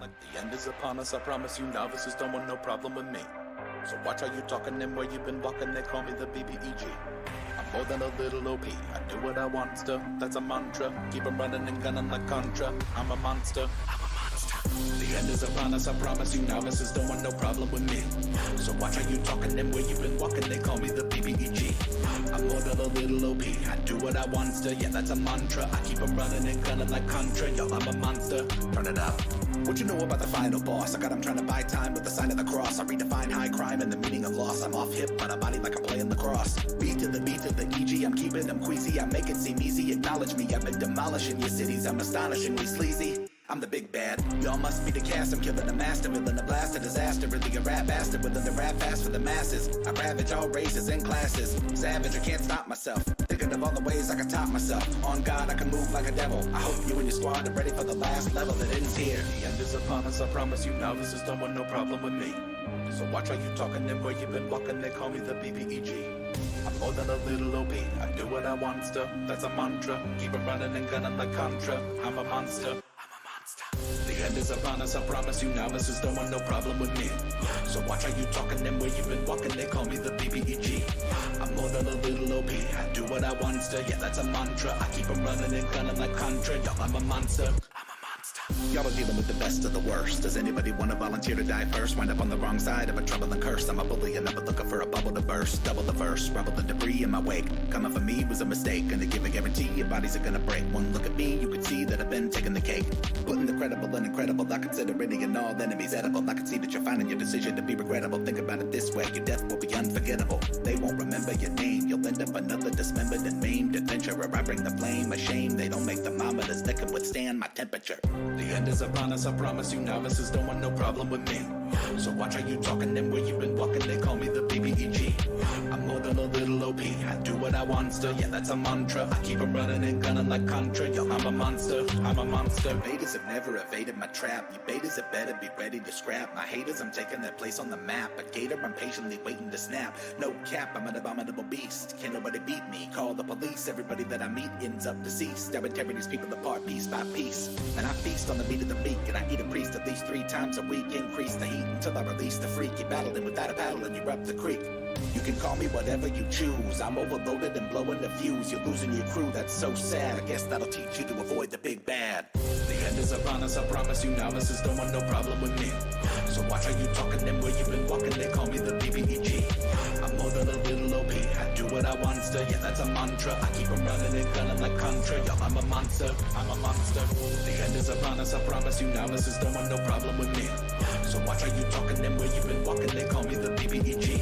The end is upon us, I promise you novices don't want no problem with me. So watch how you talking and where you been walking, they call me the BBEG. I'm more than a little OP, I do what I want to, that's a mantra. Keep 'em running and gunning like Contra, I'm a monster. The end is upon us, I promise you novices don't want no problem with me. So watch how you talking and where you been walking, they call me the BBEG. I'm more than a little OP, I do what I want to, yeah that's a mantra. I keep 'em running and gunning like Contra, yo I'm a monster. Turn it up. What you know about the final boss? I got him trying to buy time with the sign of the cross. I redefine high crime and the meaning of loss. I'm off hip on a body like I'm playing lacrosse. B to the EG, I'm keeping them queasy. I make it seem easy, acknowledge me. I've been demolishing your cities, I'm astonishingly sleazy. I'm the big bad, y'all must be the cast. I'm killing the master, villain, a blast, a disaster. Really a rap bastard, within the rap fast for the masses. I ravage all races and classes. Savage, I can't stop myself. Thinking of all the ways I can top myself. On God, I can move like a devil. I hope you and your squad are ready for the last level that ends here. The end is upon us, I promise you novices don't want no problem with me. So watch how you talking and where you been walking, they call me the BBEG. I'm more than a little OP, I do what I want to, that's a mantra. Keep 'em running and gunning like Contra, I'm a monster. The end is upon us, I promise you novices don't want no problem with me. So watch how you talking and where you been walking, they call me the BBEG. I'm more than a little OP, I do what I want to, yeah that's a mantra. I keep 'em running and gunning like Contra, yo I'm a monster. Y'all are dealing with the best of the worst. Does anybody want to volunteer to die first? Wind up on the wrong side of a troubling curse. I'm a bully and I'm looking for a bubble to burst. Double the verse, rubble the debris in my wake. Coming for me was a mistake. Gonna give a guarantee your bodies are gonna break. One look at me, you can see that I've been taking the cake. Putting the credible and incredible. I consider any and all enemies edible. I can see that you're finding your decision to be regrettable. Think about it this way, your death will be unforgettable. They won't remember your name. You'll end up another dismembered and maimed adventurer. I bring the flame, a shame. They don't make thermometers that can withstand my temperature. The end is upon us, I promise you novices don't want no problem with me. So watch how you talking and where you been walking, they call me the BBEG. I'm more than a little OP, I do what I want to, yeah that's a mantra. I keep 'em running and gunning like Contra, yo I'm a monster, I'm a monster. Betas have never evaded my trap, you betas have better be ready to scrap. My haters, I'm taking their place on the map. A gator, I'm patiently waiting to snap. No cap, I'm an abominable beast, can't nobody beat me. Call the police, everybody that I meet ends up deceased. I would tear these people apart piece by piece. And I feast on the meat of the beak, and I eat a priest at least 3 times a week. Increase the heat until I release the freak. You're battling without a paddle and you're up the creek. You can call me whatever you choose. I'm overloaded and blowing the fuse. You're losing your crew, that's so sad. I guess that'll teach you to avoid the big bad. The end is upon us, I promise you novices don't want no problem with me. So watch how you talking and where you been walking, they call me the BBEG. I'm more than a little OP, I do what I want to, yeah that's a mantra. I keep 'em running and gunning like Contra, yo I'm a monster, I'm a monster. The end is upon us, I promise you novices don't want no problem with me. So watch how you talking and where you been walking, they call me the BBEG.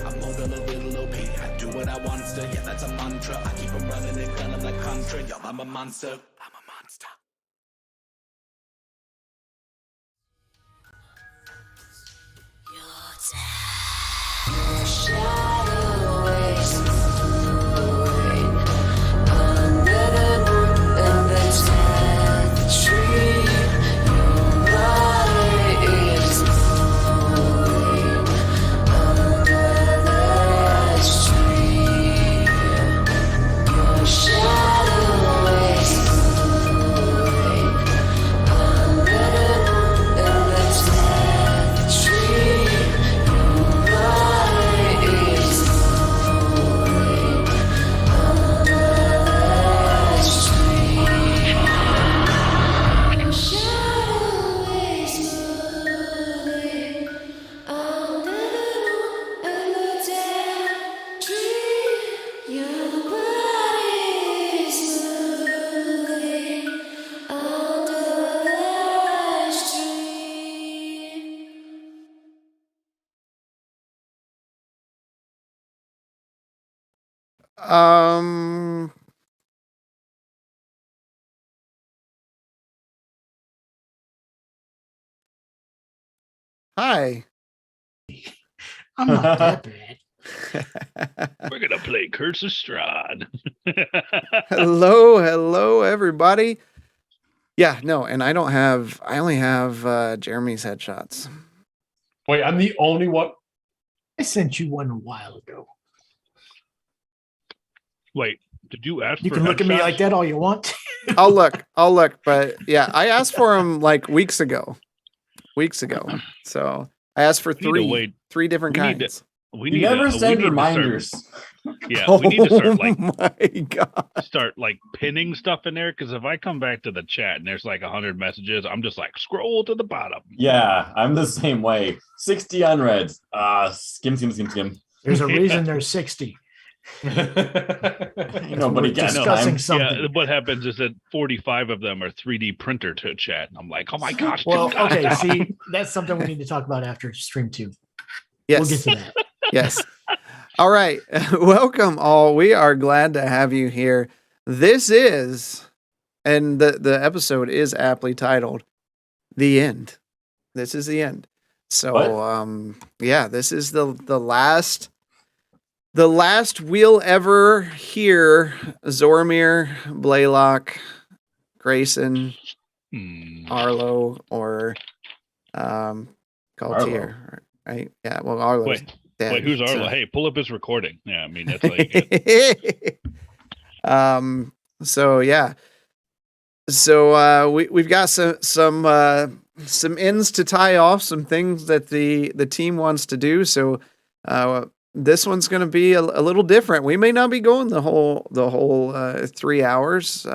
I'm more than a little OP, I do what I want to, yeah that's a mantra. I keep 'em running and gunning like Contra, yo I'm a monster, I'm a monster. Your shadow is moving under the moon and the dead tree. Your body is moving under the tree. Your shadow is moving under the moon and the dead tree. Um. Hi. I'm not that bad. We're gonna play Curse of Strahd. hello, everybody. Yeah, no, and I only have Jeremy's headshots. Wait, I'm the only one. I sent you one a while ago. Wait, did you ask You for can look at me headshots? like that all you want. I'll look, but yeah, I asked for him like weeks ago. weeks ago. So I asked for We need to wait. three different We need to- kinds. We You need never to, send we need to start- reminders. yeah, we need to start like Oh my god! pinning stuff in there because if I come back to the chat and there's like 100 messages, I'm just like scroll to the bottom. Yeah, I'm the same way. 60 unreads. Skim. There's a reason there's 60. Ain't nobody We're got discussing time. something. Yeah, what happens is that 45 of them are 3D printer to chat. And I'm like, oh my gosh. Well, God. okay, see, that's something we need to talk about after stream 2. Yes, We'll get to that. yes. All right, welcome all. We are glad to have you here. This is, and the episode is aptly titled, "The End." This is the end. So, yeah, this is the last we'll ever hear Zoramir, Blaylock, Grayson, Arlo, or Galtier, right? Yeah, well, Arlo's dead. Wait, who's Arlo? so- Hey, pull up his recording. Yeah, I mean, that's like, So yeah. So we've got some ends to tie off, some things that the team wants to do. So this one's going to be a little different. We may not be going the whole 3 hours.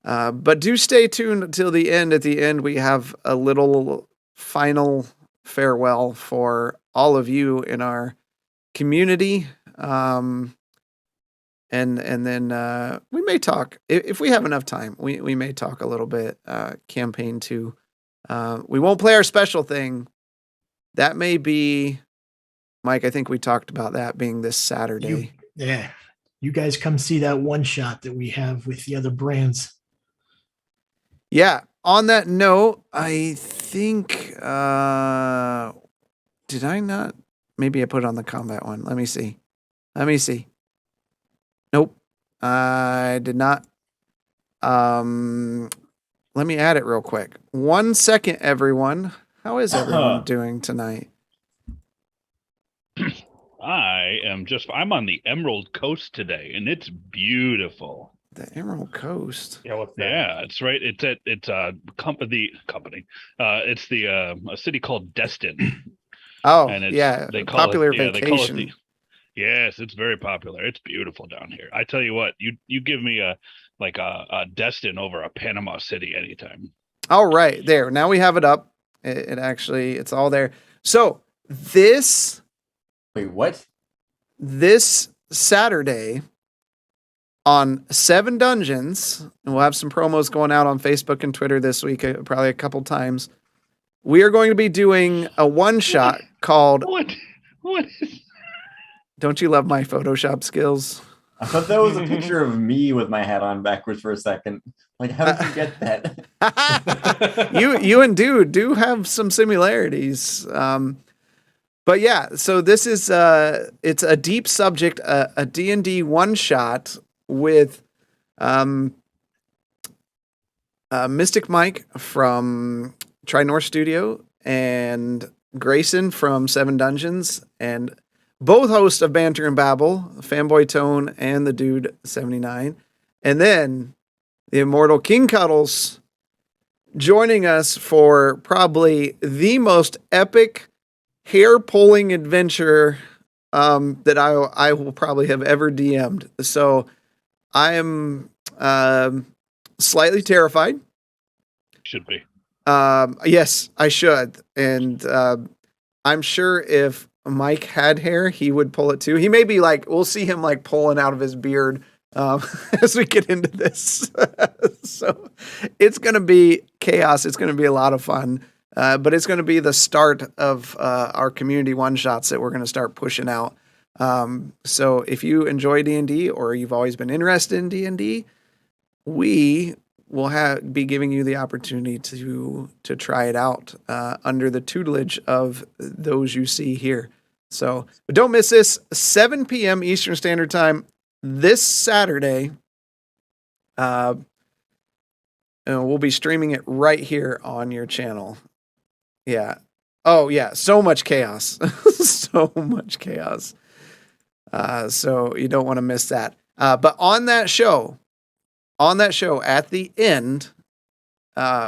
But do stay tuned until the end. At the end, we have a little final farewell for all of you in our community. And then we may talk, if we have enough time, we may talk a little bit campaign 2. We won't play our special thing. That may be, Mike, I think we talked about that being this Saturday. You guys come see that one shot that we have with the other brands. Yeah. On that note, I think, did I not? Maybe I put it on the combat one. Let me see. Nope. I did not. Let me add it real quick. 1 second, everyone. How is everyone doing tonight? I'm on the Emerald Coast today, and it's beautiful. The Emerald Coast. Yeah, what's that? Yeah, it's right. It's a company. It's a city called Destin. Oh, And it's, yeah. they call Popular it, yeah, vacation. They call it yes, it's very popular. It's beautiful down here. I tell you what, you give me a Destin over a Panama City anytime. All right, there. Now we have it up. It actually, it's all there. So this Wait, what? Saturday on 7 Dungeons, and we'll have some promos going out on Facebook and Twitter this week, probably a couple times. We are going to be doing a one-shot called... What is... Don't you love my Photoshop skills? I thought that was a picture of me with my hat on backwards for a second. Like, how did you get that? you and Dude do have some similarities. But yeah, so this is it's a deep subject, a D&D one-shot with Mystic Mike from Tri-North Studio and Grayson from 7 Dungeons, and both hosts of Banter and Babble, Fanboy Tone and the Dude 79. And then the immortal King Cuddles joining us for probably the most epic hair-pulling adventure that I will probably have ever DM'd. So I am slightly terrified. Should be. Yes, I should. And I'm sure if Mike had hair, he would pull it too. He may be like, we'll see him like pulling out of his beard as we get into this. So it's going to be chaos. It's going to be a lot of fun. But it's going to be the start of our community one-shots that we're going to start pushing out. So if you enjoy D&D or you've always been interested in D&D, we will be giving you the opportunity to try it out under the tutelage of those you see here. So but don't miss this, 7 p.m. Eastern Standard Time this Saturday. And we'll be streaming it right here on your channel. Yeah. Oh, yeah. So much chaos. So much chaos. So you don't want to miss that. But on that show, at the end,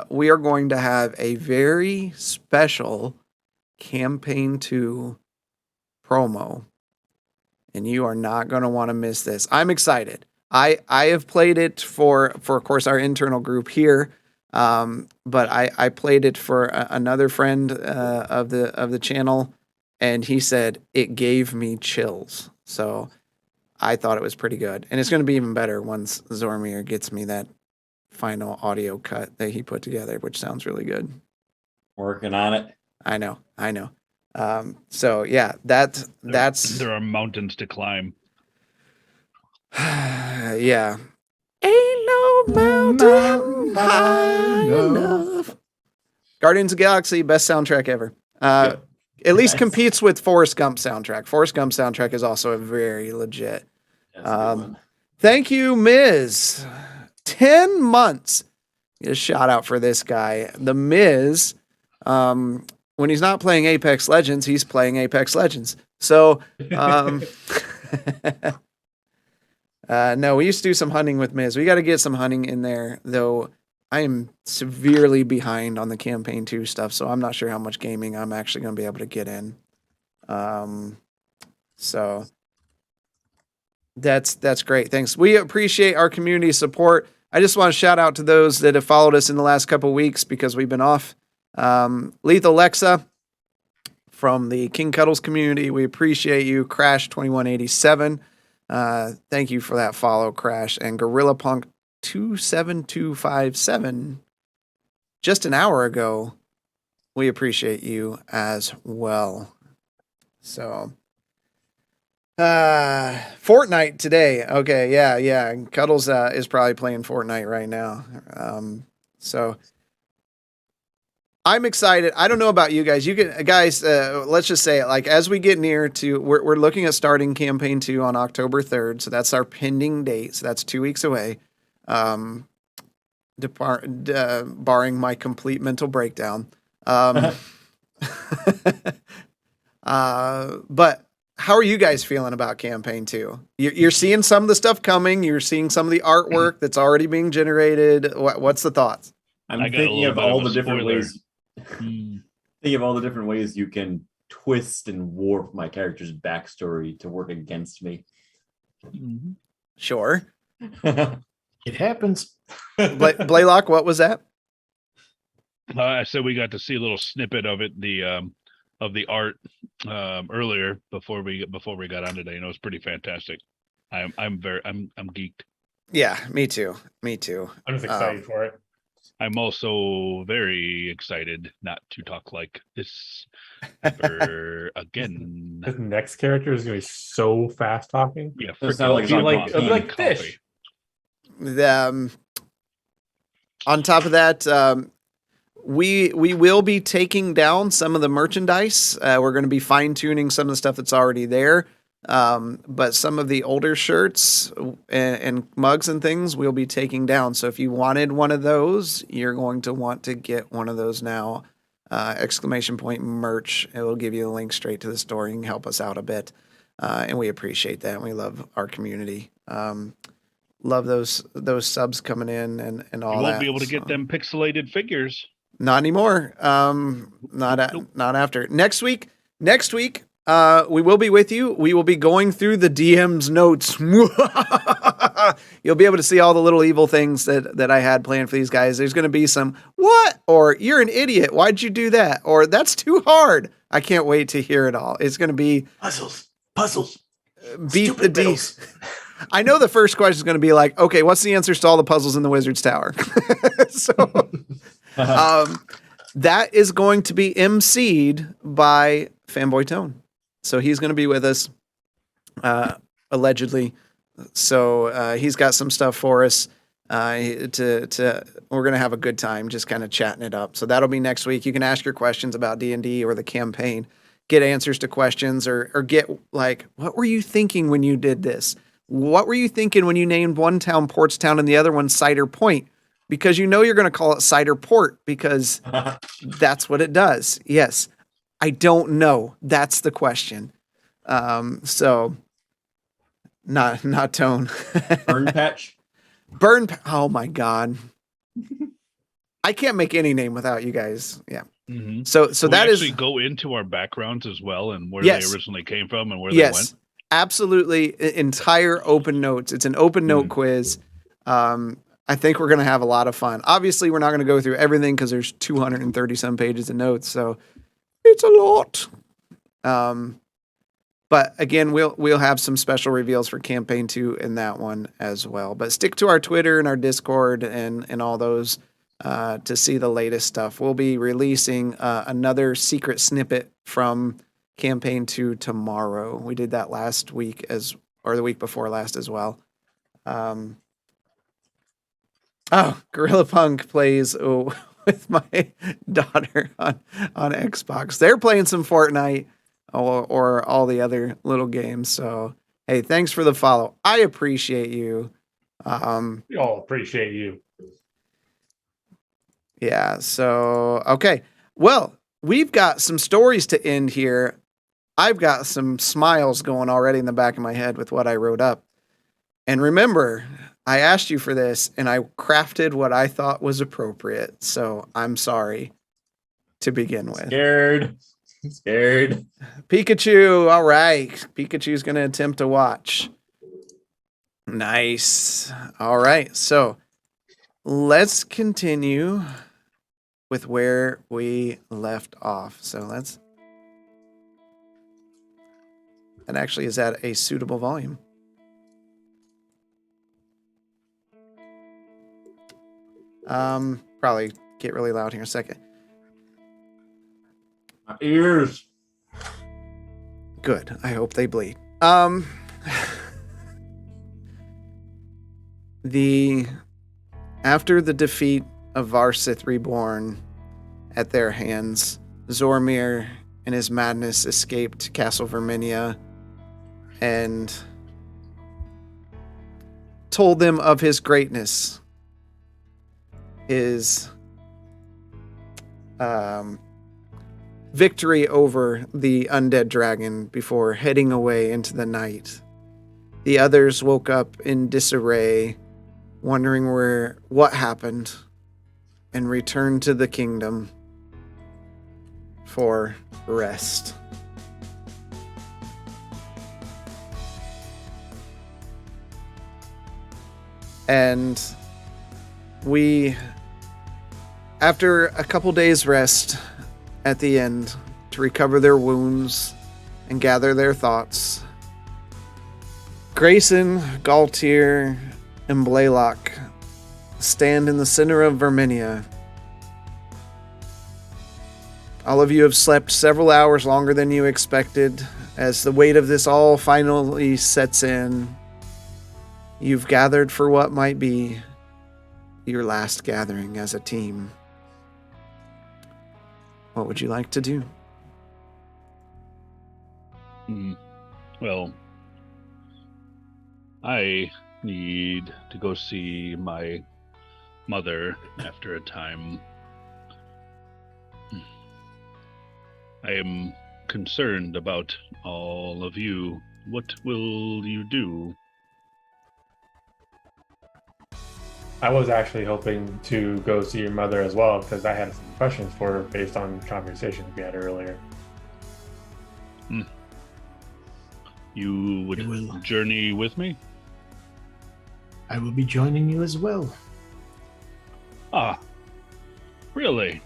we are going to have a very special campaign 2 promo, and you are not going to want to miss this. I'm excited. I have played it for of course our internal group here, but I played it for another friend of the channel, and he said it gave me chills. So I thought it was pretty good, and it's going to be even better once Zormir gets me that final audio cut that he put together, which sounds really good. Working on it. I know. So yeah, that's There are mountains to climb. yeah. Ain't no mountain high enough. Guardians of the Galaxy, best soundtrack ever. At least competes with Forrest Gump soundtrack. Forrest Gump soundtrack is also a very legit. That's a good one. Thank you, Miz. 10 months. Get a shout out for this guy. The Miz, when he's not playing Apex Legends, he's playing Apex Legends. So, no, we used to do some hunting with Miz. We got to get some hunting in there, though. I am severely behind on the campaign 2 stuff, so I'm not sure how much gaming I'm actually going to be able to get in. So that's great. Thanks. We appreciate our community support. I just want to shout out to those that have followed us in the last couple of weeks because we've been off. Lethal Lexa from the King Cuddles community. We appreciate you. Crash 2187. Thank you for that follow, Crash. And Gorilla Punk 27257 just an hour ago. We appreciate you as well. So Fortnite today. Okay, yeah. Cuddles is probably playing Fortnite right now. So I'm excited. I don't know about you guys. Let's just say it. Like as we get near to, we're looking at starting campaign 2 on October 3rd. So that's our pending date. So that's 2 weeks away. Barring my complete mental breakdown. But how are you guys feeling about campaign 2? You're seeing some of the stuff coming. You're seeing some of the artwork that's already being generated. What's the thoughts? I'm I got a thinking little of bit all of a the different spoiler. ways. Think of all the different ways you can twist and warp my character's backstory to work against me. Sure. It happens. Blaylock, what was that? I said we got to see a little snippet of it, of the art earlier before we got on today, and it was pretty fantastic. I'm geeked. Yeah, me too. I'm just excited for it. I'm also very excited not to talk like this ever again. This next character is gonna be so fast talking. Yeah, Doesn't sound like It'll be Jean-Claude like, it'll be Van like Damme. fish. On top of that, we will be taking down some of the merchandise. We're going to be fine tuning some of the stuff that's already there. But some of the older shirts and mugs and things we'll be taking down. So if you wanted one of those, you're going to want to get one of those now. Exclamation point merch. It will give you a link straight to the store. You can help us out a bit. And we appreciate that. We love our community. Love those subs coming in and all that. You won't be able to get them pixelated figures. Not anymore. Not after next week. We will be with you. We will be going through the DM's notes. You'll be able to see all the little evil things that I had planned for these guys. There's going to be some what, or you're an idiot. Why'd you do that? Or that's too hard. I can't wait to hear it all. It's going to be Puzzles. beat Stupid the D. riddles. I know the first question is going to be like, okay, what's the answers to all the puzzles in the Wizard's Tower? So that is going to be emceed by Fanboy Tone. So he's going to be with us, allegedly. So he's got some stuff for us. We're going to have a good time just kind of chatting it up. So that'll be next week. You can ask your questions about D&D or the campaign, get answers to questions, or get like, what were you thinking when you did this? What were you thinking when you named one town Portstown and the other one Cider Point? Because you know you're going to call it Cider Port because that's what it does. Yes. I don't know. That's the question. So not Tone. Burn patch. Oh my God. I can't make any name without you guys. Yeah. Mhm. So Can we that is actually go into our backgrounds as well and where Yes. they originally came from and where they went. yes, absolutely. Entire open notes. It's an open note Mm. quiz. I think we're gonna have a lot of fun. Obviously, we're not gonna go through everything because there's 230 some pages of notes, so it's a lot. But again, we'll have some special reveals for campaign 2 in that one as well. But stick to our Twitter and our Discord and all those to see the latest stuff. We'll be releasing another secret snippet from campaign 2 tomorrow. We did that last week or the week before last as well. Gorilla Punk plays with my daughter on Xbox. They're playing some Fortnite or all the other little games. So, hey, thanks for the follow. I appreciate you. We all appreciate you. Yeah. So, okay. Well, we've got some stories to end here. I've got some smiles going already in the back of my head with what I wrote up. And remember, I asked you for this and I crafted what I thought was appropriate. So I'm sorry to begin with. Scared. Pikachu. All right. Pikachu's going to attempt to watch. Nice. All right. So let's continue with where we left off. So let's. That actually is at a suitable volume. Probably get really loud here in a second. My ears. Good. I hope they bleed. After the defeat of Varsith Reborn at their hands, Zormir in his madness escaped Castle Verminia and told them of his greatness, his victory over the undead dragon before heading away into the night. The others woke up in disarray, wondering what happened, and returned to the kingdom for rest. And after a couple days rest at the end to recover their wounds and gather their thoughts, Grayson, Galtier, and Blaylock stand in the center of Verminia. All of you have slept several hours longer than you expected. As the weight of this all finally sets in, you've gathered for what might be your last gathering as a team. What would you like to do? Well, I need to go see my mother after a time. I am concerned about all of you. What will you do? I was actually hoping to go see your mother as well because I had some questions for her based on conversations we had earlier. You would I will. journey with me? I will be joining you as well. Ah, really?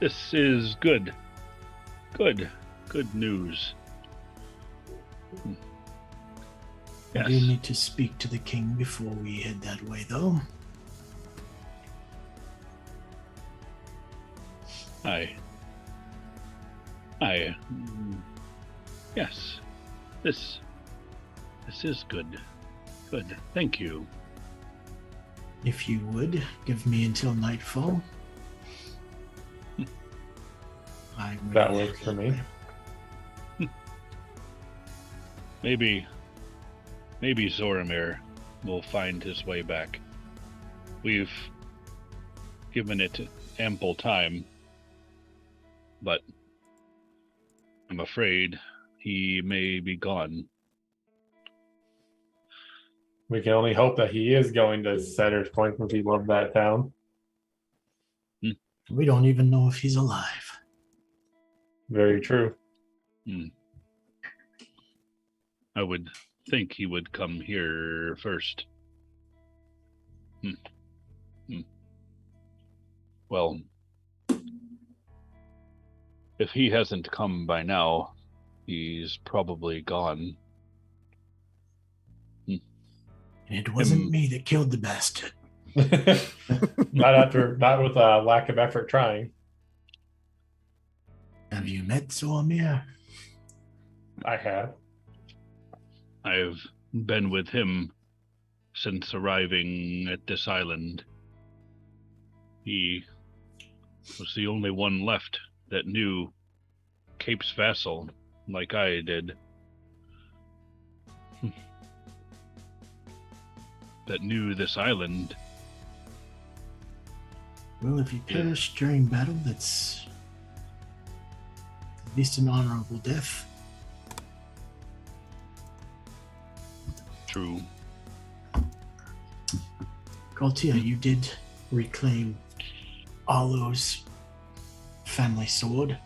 This is good. Good news. I Yes. do need to speak to the king before we head that way, though. Yes. This is good. Good. Thank you. If you would, give me until nightfall. That works for me. Maybe Zoramir will find his way back. We've given it ample time, but I'm afraid he may be gone. We can only hope that he is going to Setter's Point since he loved that town. We don't even know if he's alive. Very true. I would think he would come here first. Well, if he hasn't come by now, he's probably gone. And it wasn't me that killed the bastard. Not with a lack of effort trying. Have you met Zormir? I have. I've been with him since arriving at this island. He was the only one left that knew Cape's vassal like I did. That knew this island. Well, if he perished during battle, that's at least an honorable death. True. Galtia, you did reclaim Arlo's family sword.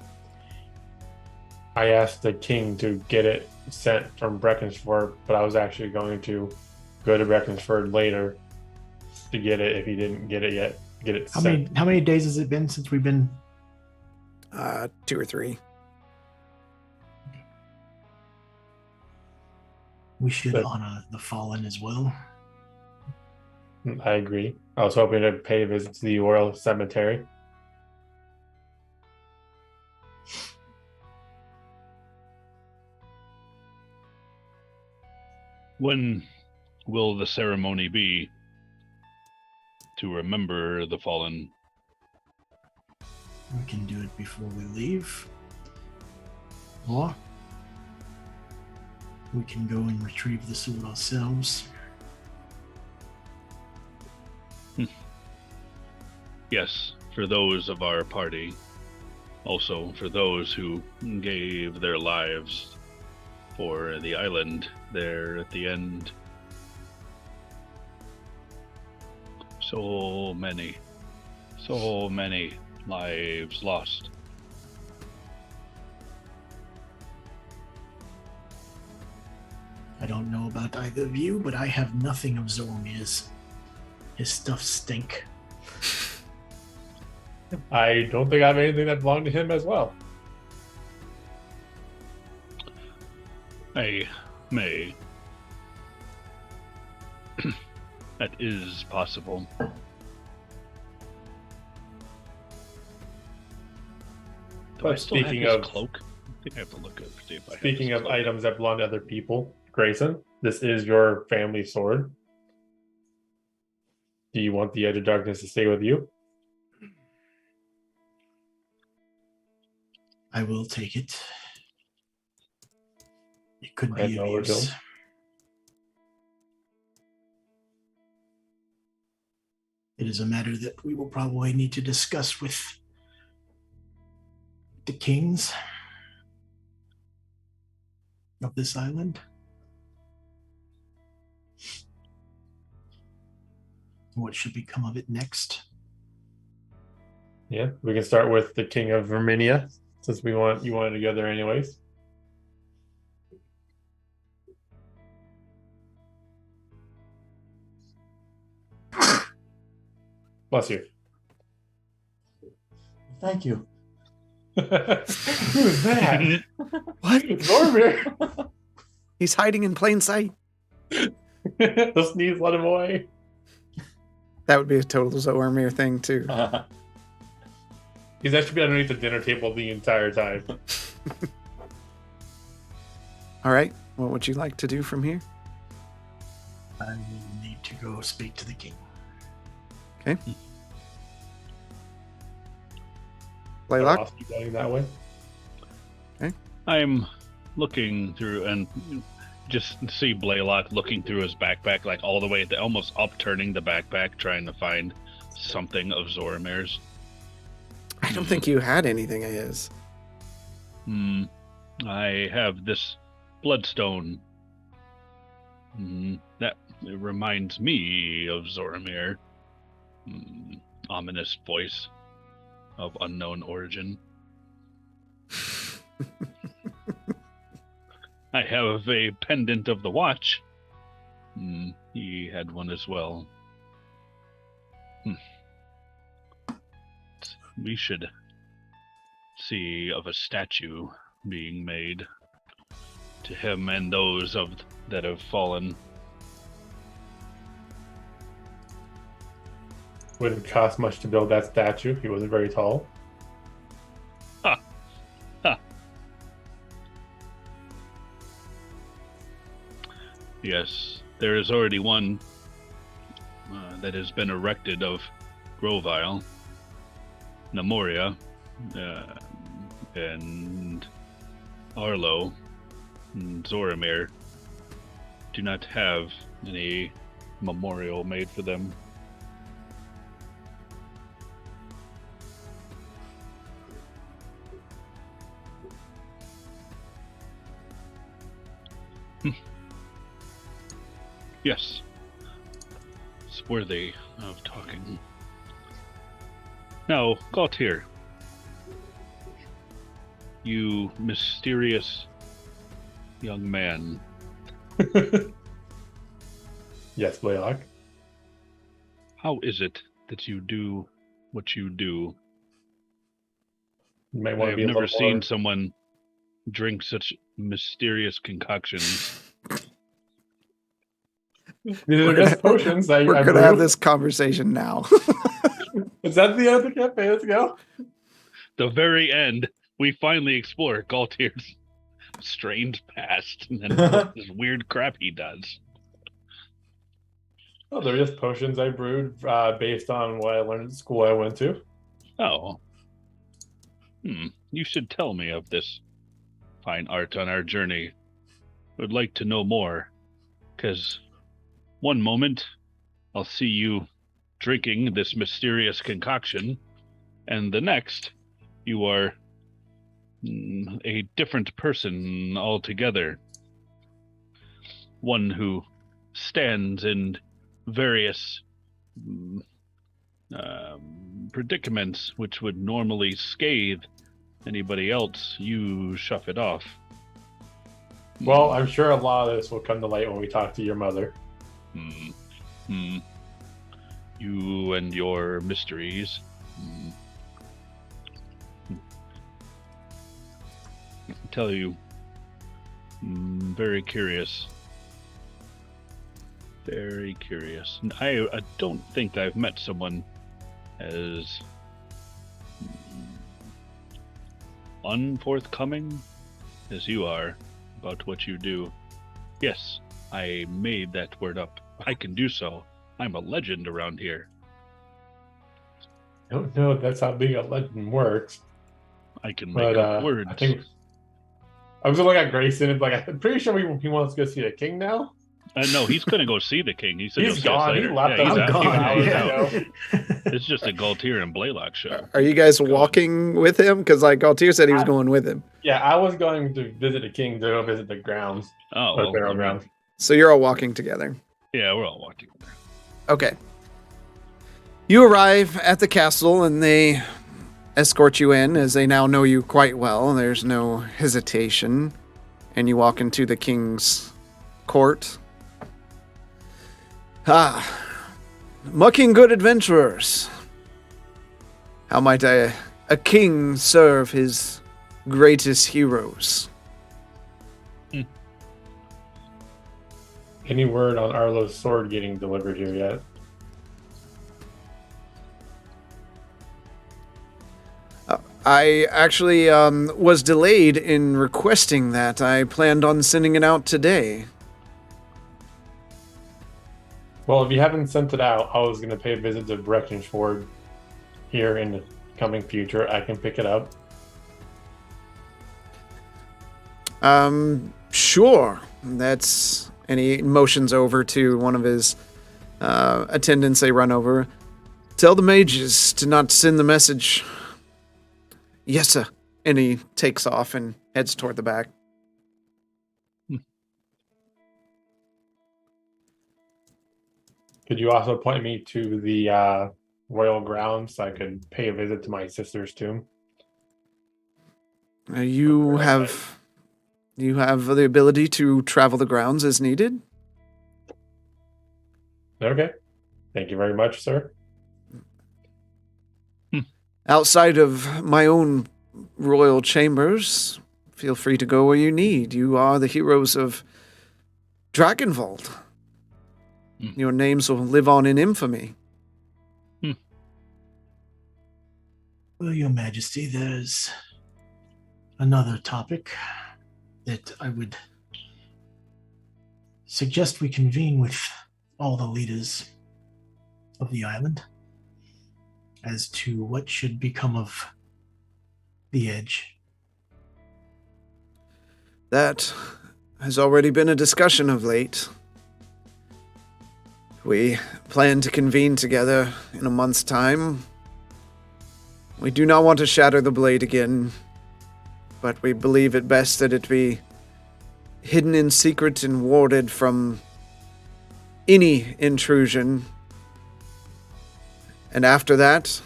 I asked the king to get it sent from Breckensford, but I was actually going to go to Breckensford later to get it if he didn't get it yet. Get it sent. How many days has it been since we've been? 2 or 3. We should But- honor the fallen as well. I agree. I was hoping to pay a visit to the Royal Cemetery. When will the ceremony be to remember the fallen? We can do it before we leave. Or we can go and retrieve the sword ourselves. Yes, for those of our party. Also for those who gave their lives for the island there at the end. So many lives lost. I don't know about either of you, but I have nothing of Zormir's. His stuff stink. I don't think I have anything that belonged to him as well. I may. That is possible. Do I But still have speaking his of- cloak? I think I have to look up see if I have Speaking his of cloak. items that belong to other people, Grayson, this is your family sword. Do you want the Edge of Darkness to stay with you? I will take it. It could I be know of we're use. doing. It is a matter that we will probably need to discuss with the kings of this island. What should become of it next? Yeah, we can start with the King of Verminia, since you wanted to go there anyways. Bless you. Thank you. Who's that? What? Zormir. He's hiding in plain sight. The sneeze let him away. That would be a total Zormir thing, too. He's actually been underneath the dinner table the entire time. All right. What would you like to do from here? I will need to go speak to the king. Okay. Blaylock? I'll keep going that way. I'm looking through and just see Blaylock looking through his backpack, like all the way, almost upturning the backpack, trying to find something of Zormir's. I don't think you had anything of his. I have this bloodstone. That it reminds me of Zormir. Ominous voice. of unknown origin. I have a pendant of the watch. He had one as well. We should see of a statue being made to him and those that have fallen. Wouldn't cost much to build that statue. He wasn't very tall. Yes, there is already one that has been erected of Grovile, Nemoria, and Arlo, and Zoramir do not have any memorial made for them. Yes, it's worthy of talking. Now, Galtier, you mysterious young man. Yes, Blaylock. How is it that you do what you do? You might I want to have be a never little seen more- someone drink such mysterious concoctions. These are just potions that We're I gonna have brew. this conversation now. Is that the end of the campaign? Let's go. The very end, we finally explore Galtier's strange past and then what this weird crap he does. Oh, they're just potions I brewed based on what I learned at the school I went to. Oh. You should tell me of this fine art on our journey. Would like to know more, because one moment I'll see you drinking this mysterious concoction, and the next you are a different person altogether. One who stands in various predicaments which would normally scathe anybody else. You shove it off. Well, I'm sure a lot of this will come to light when we talk to your mother. You and your mysteries. I can tell you, very curious. Very curious. And I don't think I've met someone as unforthcoming as you are about what you do. Yes, I made that word up. I can do so. I'm a legend around here. I don't know if that's how being a legend works. I can make But up words. I think I was looking at Grayson and like I'm pretty sure he wants to go see the king now. No, he's gonna go see the king. He said He's he'll see us gone. He later. left Yeah, us he's a out. few He hours was out. ago. It's just a Galtier and Blaylock show. Are you guys walking with him? Because like Galtier said he was going with him. Yeah, I was going to visit the king to go visit the grounds. Oh, Or well, barrel I mean, grounds. So you're all walking together. yeah, we're all walking. Okay. You arrive at the castle and they escort you in as they now know you quite well. There's no hesitation. And you walk into the king's court. Mucking good adventurers. How might a king serve his greatest heroes? Any word on Arlo's sword getting delivered here yet? I actually was delayed in requesting that. I planned on sending it out today. Well, if you haven't sent it out, I was going to pay a visit to Breckenford here in the coming future. I can pick it up. Sure. That's... And he motions over to one of his attendants. They run over. Tell the mages to not send the message. Yes, sir. And he takes off and heads toward the back. Could you also point me to the royal grounds so I could pay a visit to my sister's tomb? You have the ability to travel the grounds as needed. Okay. Thank you very much, sir. Outside of my own royal chambers, feel free to go where you need. You are the heroes of Dragonvold. Your names will live on in infamy. Well, Your Majesty, there's another topic that I would suggest we convene with all the leaders of the island as to what should become of the Edge. That has already been a discussion of late. We plan to convene together in a month's time. We do not want to shatter the blade again, but we believe it best that it be hidden in secret and warded from any intrusion. And after that,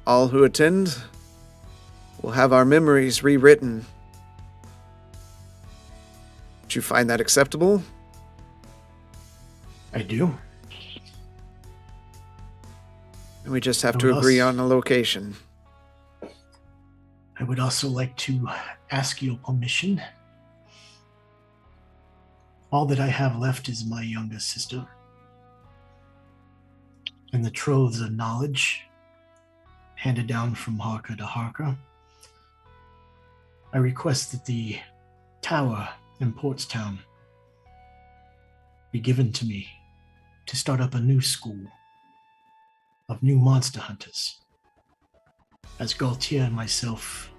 all who attend will have our memories rewritten. Do you find that acceptable? I do. And we just have I to would agree also- on a location. I would also like to ask your permission. All that I have left is my younger sister. And the troves of knowledge handed down from Harker to Harker. I request that the tower in Portstown be given to me to start up a new school of new monster hunters. As Gaultier and myself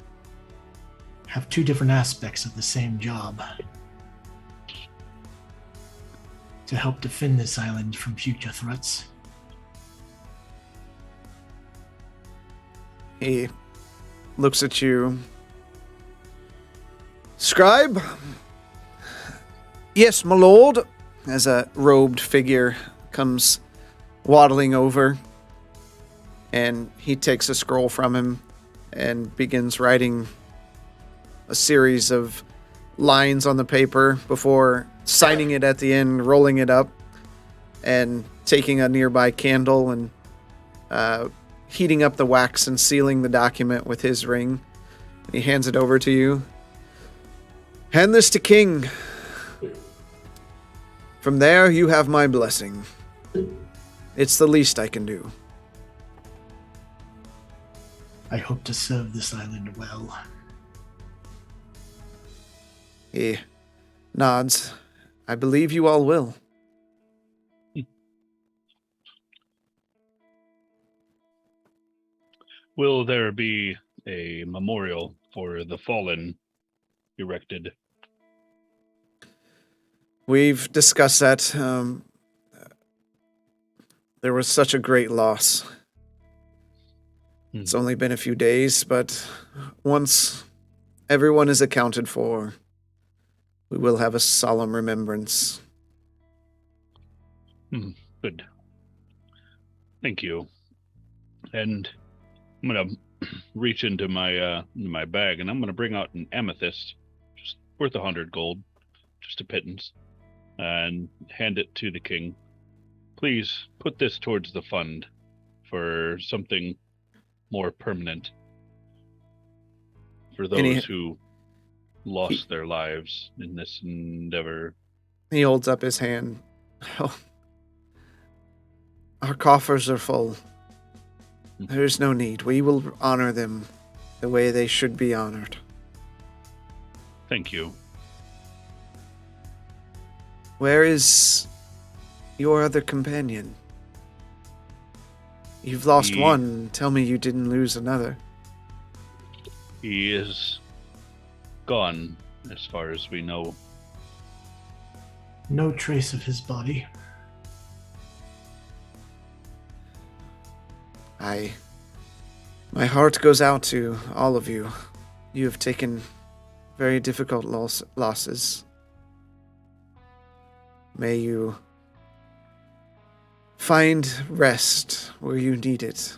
have two different aspects of the same job to help defend this island from future threats. He looks at you. Scribe? Yes, my lord. As a robed figure comes waddling over, and he takes a scroll from him and begins writing a series of lines on the paper before signing it at the end, rolling it up, and taking a nearby candle and heating up the wax and sealing the document with his ring. He hands it over to you. Hand this to King. From there, you have my blessing. It's the least I can do. I hope to serve this island well. He nods. I believe you all will. Will there be a memorial for the fallen erected? We've discussed that. There was such a great loss. It's only been a few days, but once everyone is accounted for, we will have a solemn remembrance. Good. Thank you. And I'm gonna reach into my bag, and I'm gonna bring out an amethyst, just worth 100 gold, just a pittance, and hand it to the king. Please put this towards the fund for something more permanent for those who lost their lives in this endeavor. He holds up his hand. Oh, our coffers are full. There's no need. We will honor them the way they should be honored. Thank you. Where is your other companion? You've lost one. Tell me you didn't lose another. He is gone, as far as we know. No trace of his body. My heart goes out to all of you. You have taken very difficult losses. May you find rest where you need it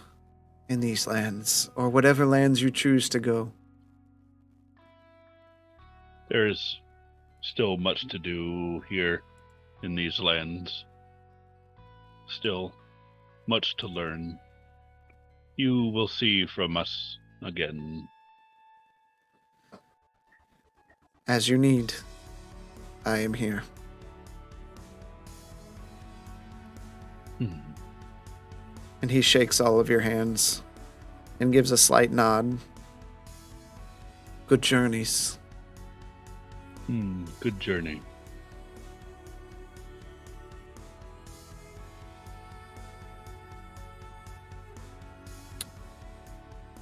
in these lands, or whatever lands you choose to go. There's still much to do here in these lands. Still much to learn. You will see from us again. As you need, I am here. And he shakes all of your hands and gives a slight nod. Good journeys. Good journey.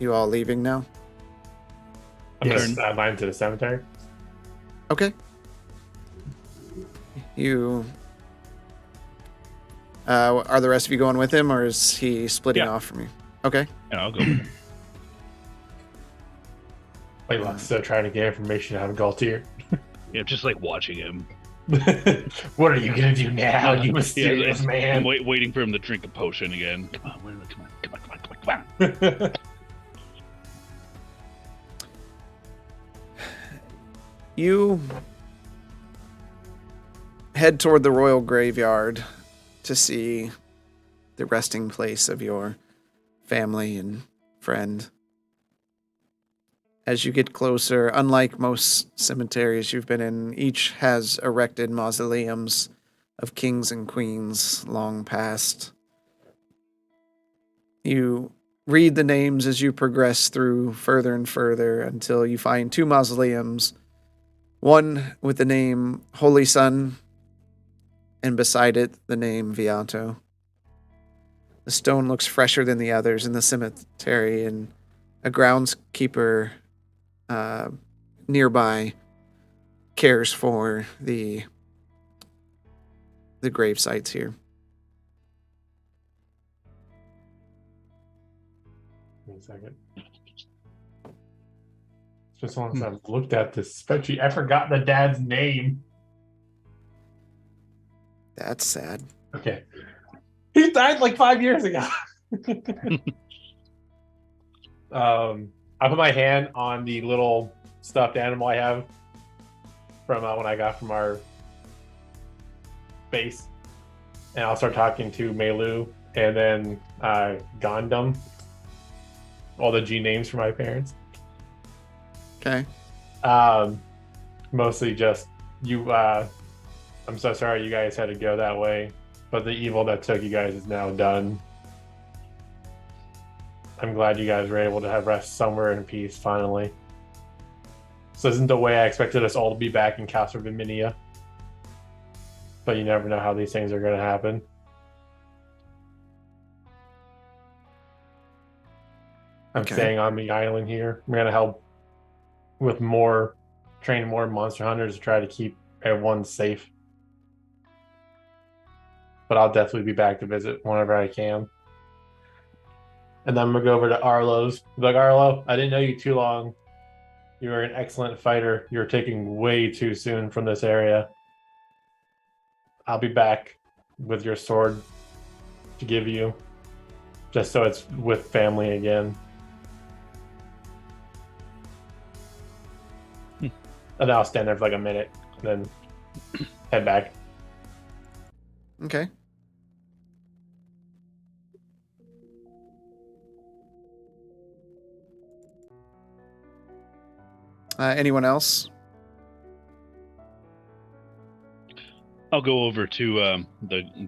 You all leaving now? I'm Yes. going to sideline to the cemetery. Okay. You... are the rest of you going with him, or is he splitting Yeah. off from you? Okay. Yeah, I'll go. with it. Layla's still trying to get information out of Galtier. Yeah, just like watching him. What are you going to do now, you mysterious I'm man? waiting for him to drink a potion again. Come on, come on. You head toward the royal graveyard to see the resting place of your family and friend. As you get closer, unlike most cemeteries you've been in, each has erected mausoleums of kings and queens long past. You read the names as you progress through further and further until you find two mausoleums. One with the name Holy Sun, and beside it, the name Viato. The stone looks fresher than the others in the cemetery, and a groundskeeper nearby cares for the grave sites here. Wait a second. Just once I've looked at this spreadsheet, I forgot the dad's name. That's sad. Okay. He died like 5 years ago. I put my hand on the little stuffed animal I have from when I got from our base. And I'll start talking to Melu and then Gondam. All the G names for my parents. Okay. Mostly just you. I'm so sorry you guys had to go that way, but the evil that took you guys is now done. I'm glad you guys were able to have rest somewhere in peace finally. This isn't the way I expected us all to be back in Castle Viminia, but you never know how these things are going to happen. I'm Okay. staying on the island here. I'm going to help with train more monster hunters to try to keep everyone safe. But I'll definitely be back to visit whenever I can. And then I'm going to go over to Arlo's. Like, Arlo, I didn't know you too long. You were an excellent fighter. You're taking way too soon from this area. I'll be back with your sword to give you, just so it's with family again. And then I'll stand there for like a minute and then head back. Okay. Anyone else? I'll go over to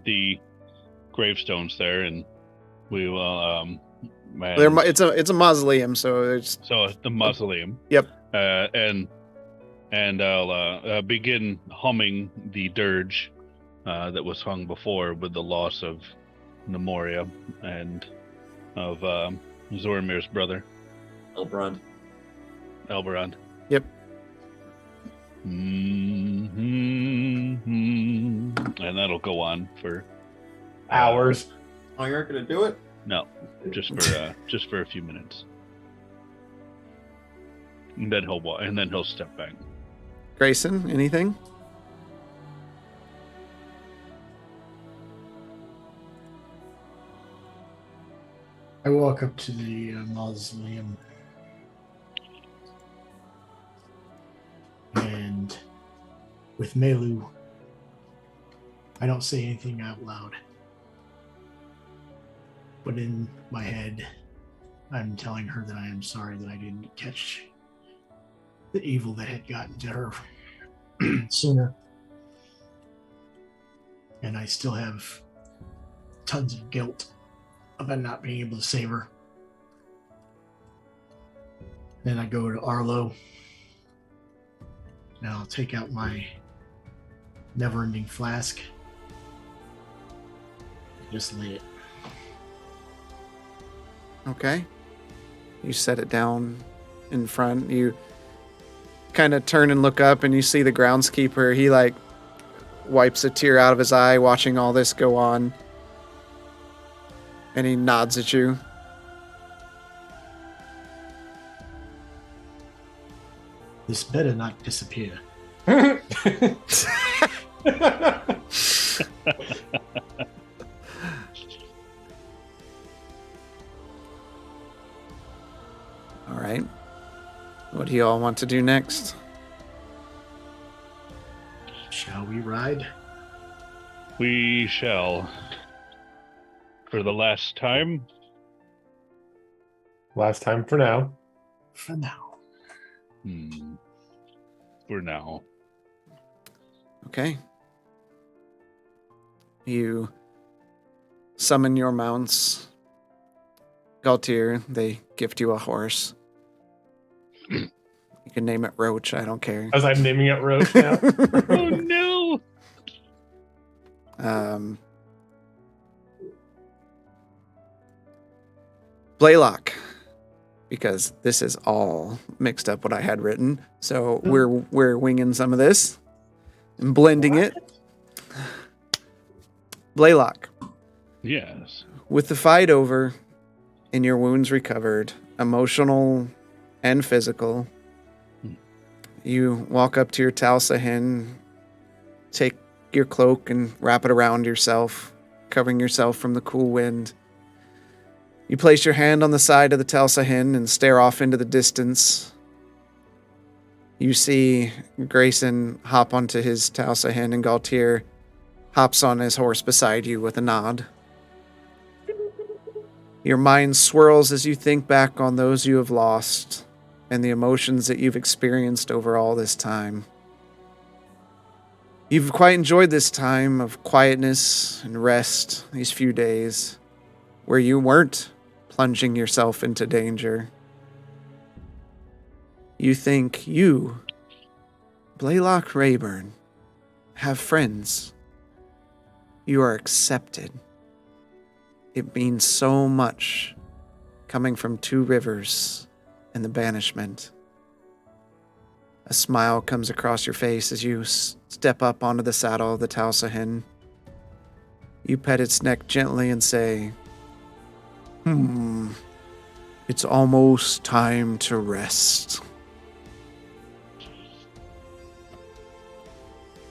the gravestones there, and we will. It's a mausoleum, so it's So the mausoleum. Yep. And I'll begin humming the dirge that was hung before with the loss of Nemoria and of Zoromir's brother, Elbrond. Elberond. Yep. And that'll go on for Hours. Oh, you aren't gonna do it? no, just for a few minutes. And then he'll step back. Grayson, anything? I walk up to the mausoleum and with Melu, I don't say anything out loud. But in my head, I'm telling her that I am sorry that I didn't catch the evil that had gotten to her sooner. And I still have tons of guilt about not being able to save her. Then I go to Arlo. And I'll take out my never-ending flask. Just lay it. Okay. You set it down in front. You kind of turn and look up and you see the groundskeeper. He like wipes a tear out of his eye watching all this go on. And he nods at you. This better not disappear. All right. What do you all want to do next? Shall we ride? We shall. For the last time. Last time for now. For now. For now. Okay. You summon your mounts. Galtier, they gift you a horse. You can name it Roach, I don't care. As I'm naming it Roach now. Oh no! Blaylock, because this is all mixed up what I had written. So we're winging some of this and blending it. Blaylock, Yes. with the fight over and your wounds recovered, emotional and physical, you walk up to your Talsahin, take your cloak and wrap it around yourself, covering yourself from the cool wind. You place your hand on the side of the Talsahin and stare off into the distance. You see Grayson hop onto his Talsahin and Galtier hops on his horse beside you with a nod. Your mind swirls as you think back on those you have lost and the emotions that you've experienced over all this time. You've quite enjoyed this time of quietness and rest, these few days, where you weren't plunging yourself into danger. You think you, Blaylock Rayburn, have friends. You are accepted. It means so much coming from Two Rivers and the banishment. A smile comes across your face as you step up onto the saddle of the Talsahin. You pet its neck gently and say, it's almost time to rest.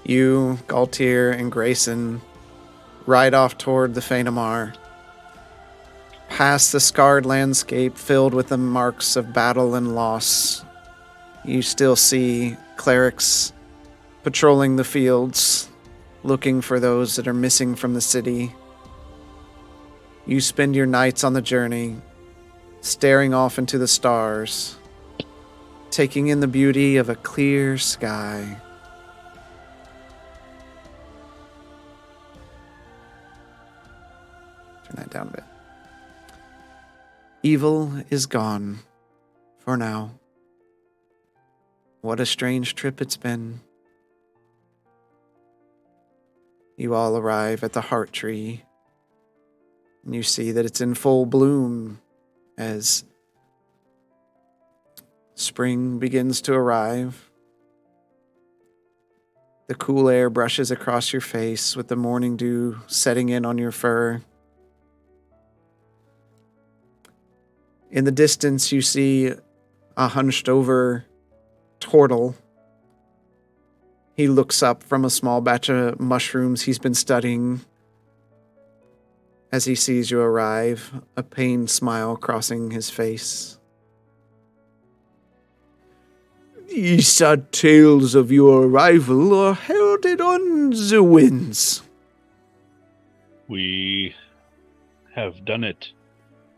You, Galtier, and Grayson ride off toward the Phanomar. Past the scarred landscape filled with the marks of battle and loss, you still see clerics patrolling the fields, looking for those that are missing from the city. You spend your nights on the journey, staring off into the stars, taking in the beauty of a clear sky. Turn that down a bit. Evil is gone for now. What a strange trip it's been. You all arrive at the Heart Tree, and you see that it's in full bloom as spring begins to arrive. The cool air brushes across your face with the morning dew setting in on your fur. In the distance, you see a hunched-over turtle. He looks up from a small batch of mushrooms he's been studying. as he sees you arrive, a pained smile crossing his face. The sad tales of your arrival are heralded on the winds. We have done it,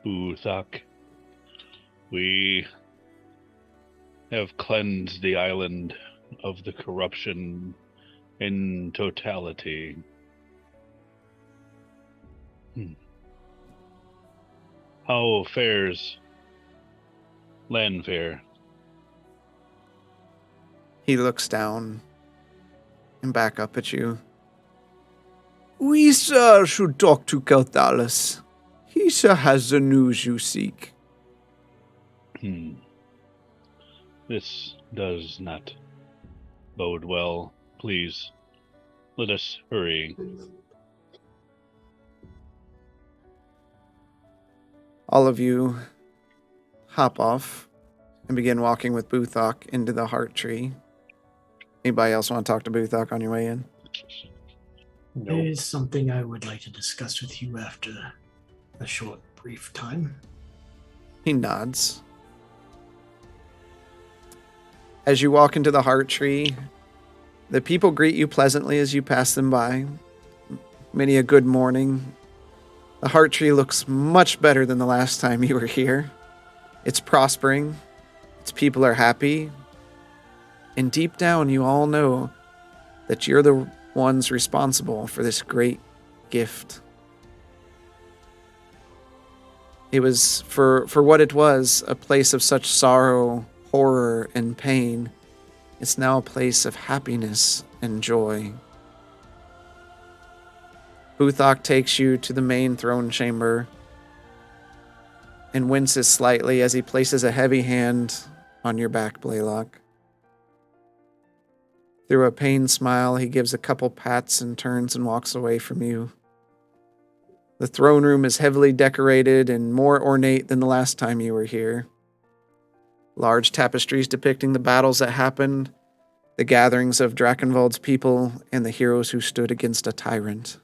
Uthak. We have cleansed the island of the corruption in totality. How fares Lanfair? He looks down and back up at you. We, sir, should talk to Kelthalis. He, sir, has the news you seek. This does not bode well. Please, let us hurry. All of you hop off and begin walking with Buthok into the Heart Tree. Anybody else want to talk to Buthok on your way in? There Nope. is something I would like to discuss with you after a short, brief time. He nods. As you walk into the Heart Tree, the people greet you pleasantly as you pass them by. Many a good morning. The Heart Tree looks much better than the last time you were here. It's prospering. Its people are happy. And deep down, you all know that you're the ones responsible for this great gift. It was, for what it was, a place of such sorrow, horror, and pain. It's now a place of happiness and joy. Buthok takes you to the main throne chamber and winces slightly as he places a heavy hand on your back, Blaylock. Through a pained smile, he gives a couple pats and turns and walks away from you. The throne room is heavily decorated and more ornate than the last time you were here. Large tapestries depicting the battles that happened, the gatherings of Drakenwald's people, and the heroes who stood against a tyrant.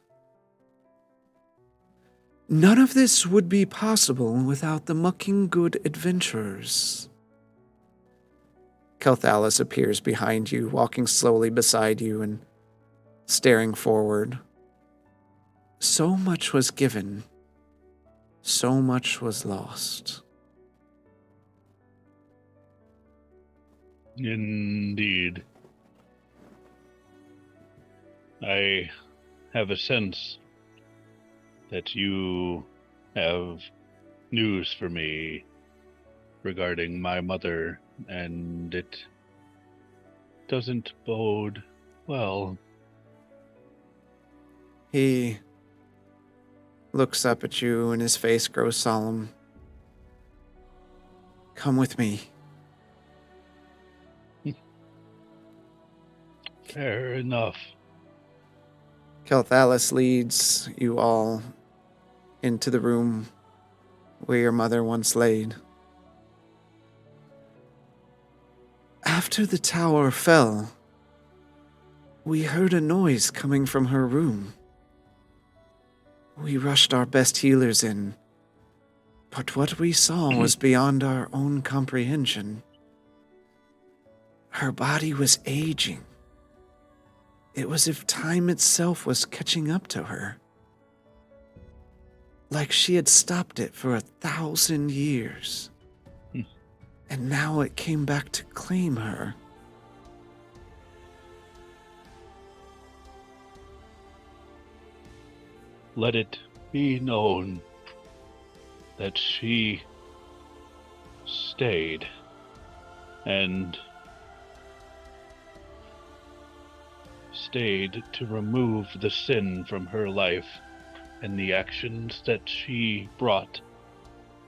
None of this would be possible without the mucking good adventurers. Kelthalis appears behind you, walking slowly beside you and staring forward. So much was given, so much was lost. Indeed. I have a sense that you have news for me regarding my mother, and it doesn't bode well. He looks up at you and his face grows solemn. Come with me. Fair enough. Kelthalis leads you all into the room where your mother once laid. After the tower fell, we heard a noise coming from her room. We rushed our best healers in, but what we saw was beyond our own comprehension. Her body was aging. It was as if time itself was catching up to her. Like she had stopped it for 1,000 years. And now it came back to claim her. Let it be known that she stayed and stayed to remove the sin from her life and the actions that she brought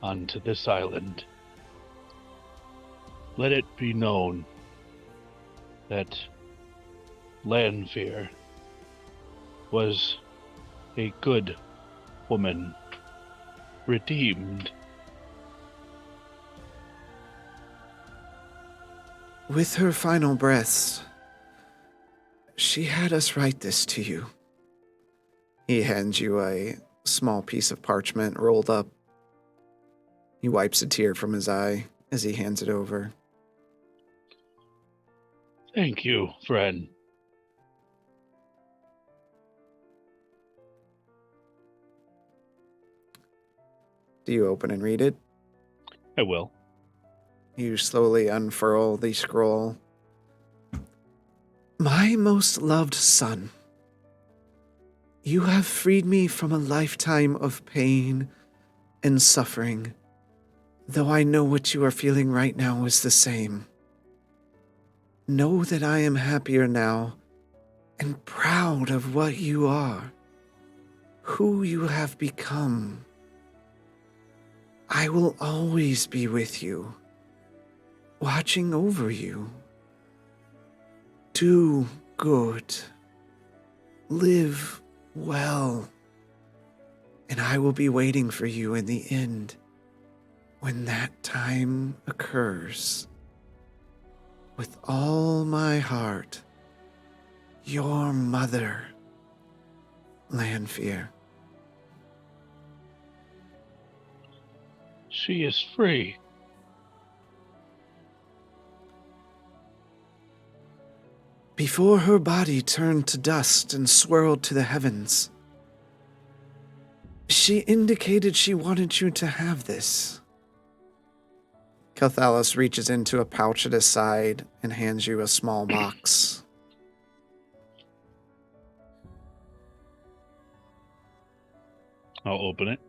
onto this island. Let it be known that Lanfear was a good woman, redeemed. With her final breaths, she had us write this to you. He hands you a small piece of parchment rolled up. He wipes a tear from his eye as he hands it over. Thank you, friend. Do you open and read it? I will. You slowly unfurl the scroll. My most loved son, you have freed me from a lifetime of pain and suffering, though I know what you are feeling right now is the same. Know that I am happier now and proud of what you are, who you have become. I will always be with you, watching over you. Do good. Live well. And I will be waiting for you in the end when that time occurs. With all my heart, your mother, Lanfear. She is free. Before her body turned to dust and swirled to the heavens, she indicated she wanted you to have this. Kelthalos reaches into a pouch at his side and hands you a small box. I'll open it.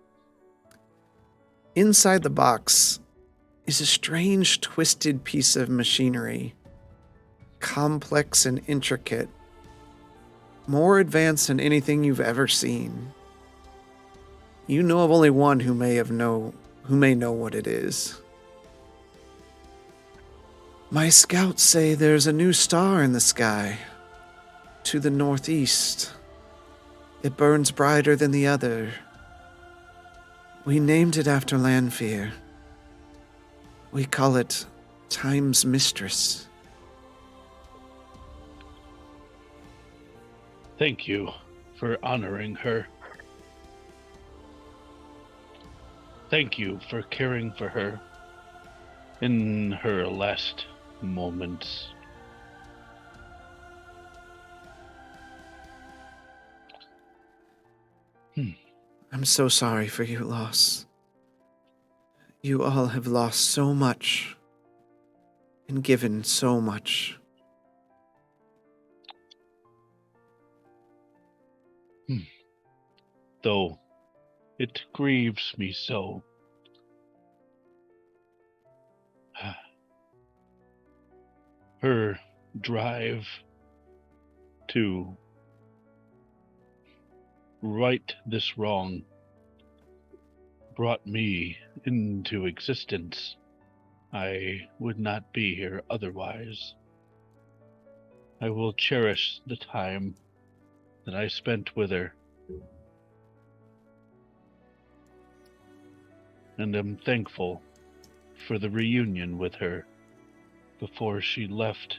Inside the box is a strange, twisted piece of machinery, complex and intricate, more advanced than anything you've ever seen. You know of only one who may know what it is. My scouts say there's a new star in the sky, to the northeast. It burns brighter than the other. We named it after Lanfear. We call it Time's Mistress. Thank you for honoring her. Thank you for caring for her in her last moments. I'm so sorry for your loss. You all have lost so much and given so much. Though it grieves me so. Her drive to right this wrong brought me into existence. I would not be here otherwise. I will cherish the time that I spent with her, and am thankful for the reunion with her before she left.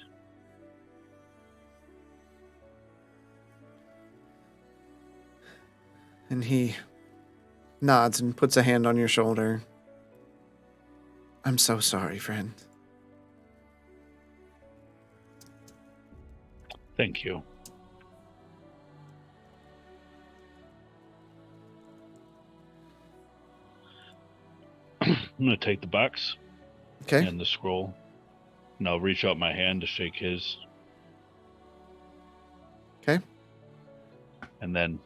And he nods and puts a hand on your shoulder. I'm so sorry, friend. Thank you. I'm going to take the box Okay. and the scroll, and I'll reach out my hand to shake his. Okay. And then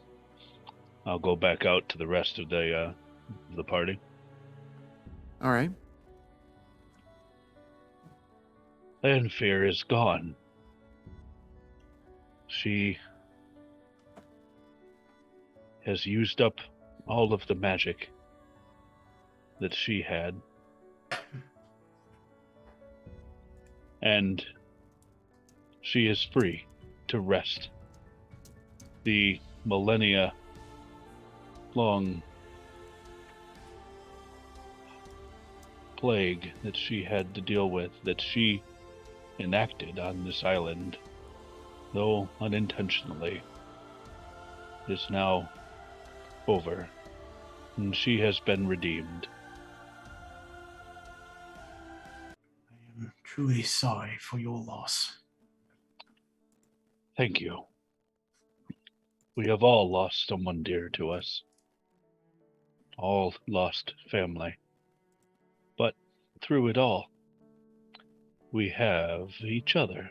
I'll go back out to the rest of the party. All right. Lanfear is gone. She has used up all of the magic that she had. And she is free to rest. The millennia long plague that she had to deal with, that she enacted on this island, though unintentionally, is now over. and she has been redeemed. I am truly sorry for your loss. Thank you. We have all lost someone dear to us. All lost family. But through it all, we have each other.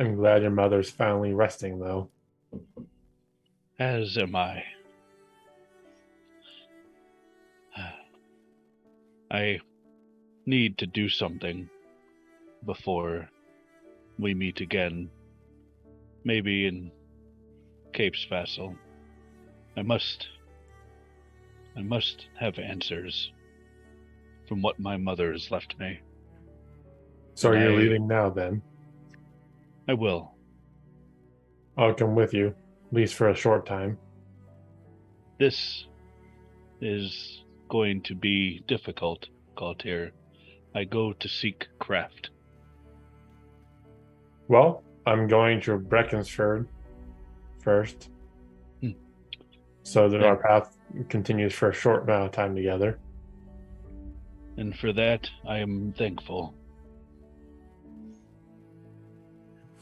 I'm glad your mother's finally resting, though. As am I. I need to do something before we meet again. Maybe in Cape's Vassal. I must have answers from what my mother has left me. So And you're I- leaving now, then? I will. I'll come with you, at least for a short time. This is going to be difficult, Galtier. I go to seek craft. Well, I'm going to Beckonsford first. Hmm. So that Yeah. our path continues for a short amount of time together. And for that, I am thankful.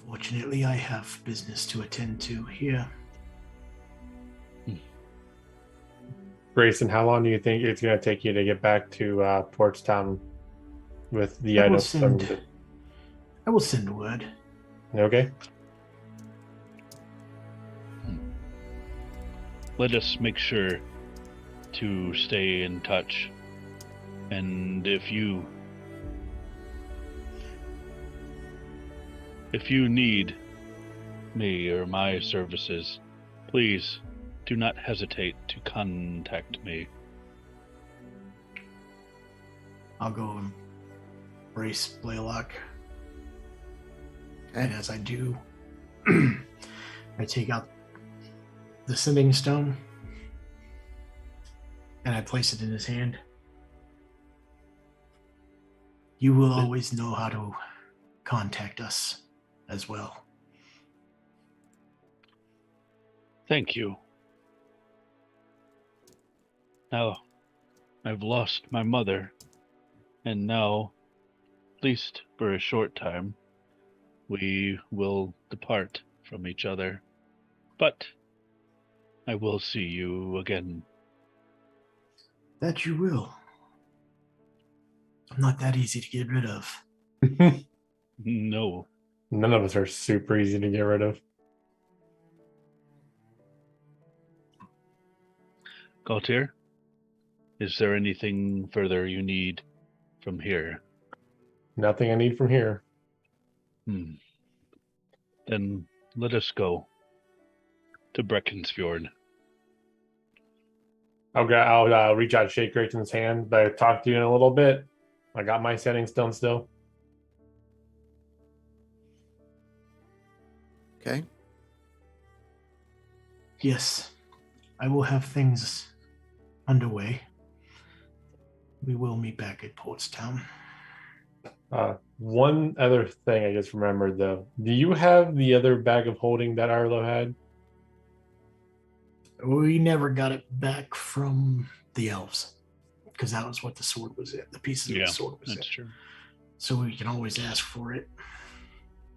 Fortunately, I have business to attend to here. Grayson, how long do you think it's going to take you to get back to Portstown with the I will items? send word. Okay. Let us make sure to stay in touch. And if you need me or my services, please do not hesitate to contact me. I'll go embrace Blaylock. And as I do, I take out the sending stone and I place it in his hand. You will always know how to contact us as well. Thank you. Now, I've lost my mother, and now, at least for a short time, we will depart from each other. But I will see you again. That you will. I'm not that easy to get rid of. No. None of us are super easy to get rid of. Galtier, is there anything further you need from here? Nothing I need from here. Then let us go to Beckonsfjord. I'll reach out, shake Grayson's hand, but I'll talk to you in a little bit. I got my settings done still. Okay. Yes, I will have things underway. We will meet back at Portstown. One other thing I just remembered, though. Do you have the other bag of holding that Arlo had? We never got it back from the elves because that was what the sword was in. The pieces of Yeah, the sword was in. that's true. So we can always ask for it.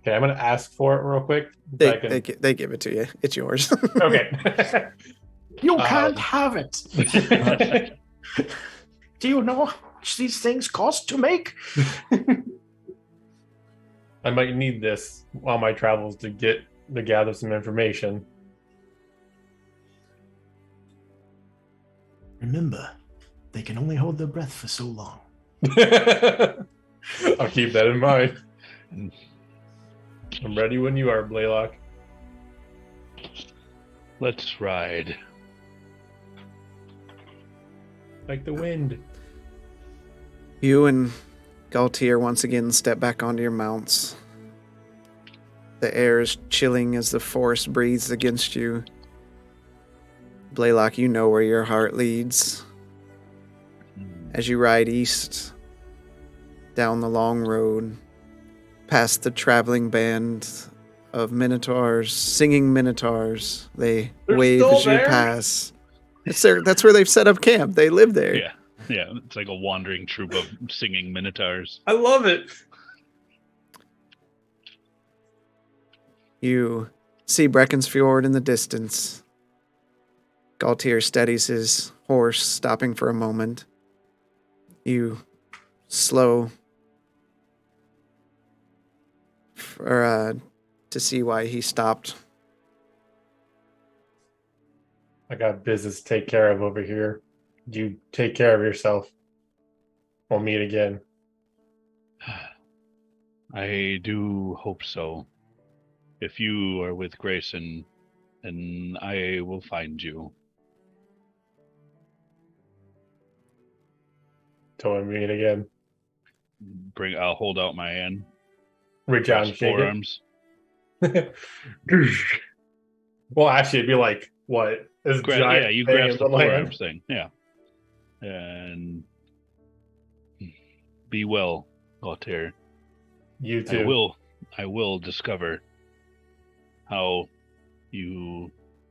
Okay, I'm going to ask for it real quick. They give it to you. It's yours. Okay. You can't have it. Do you know how much these things cost to make? I might need this on my travels to gather some information. Remember, they can only hold their breath for so long. I'll keep that in mind. I'm ready when you are, Blaylock. Let's ride. Like the wind. You and Galtier once again step back onto your mounts. The air is chilling as the forest breathes against you. Blaylock, you know where your heart leads. As you ride east, down the long road, past the traveling band of minotaurs, singing minotaurs. They They're wave still as you there? pass. That's where they've set up camp. They live there. Yeah. Yeah. It's like a wandering troop of singing minotaurs. I love it. You see Brecken's Fjord in the distance. Galtier steadies his horse, stopping for a moment. You slow to see why he stopped. I got business to take care of over here. You take care of yourself. We'll meet again. I do hope so. If you are with Grayson, then I will find you. Till we meet again. I'll hold out my hand. Reach out and Cross shake forearms. it. Well, actually, it'd be like, what? This giant Yeah, you thing grasp in the land. forearms thing. Yeah. And be well, Gautier. You too. I will discover how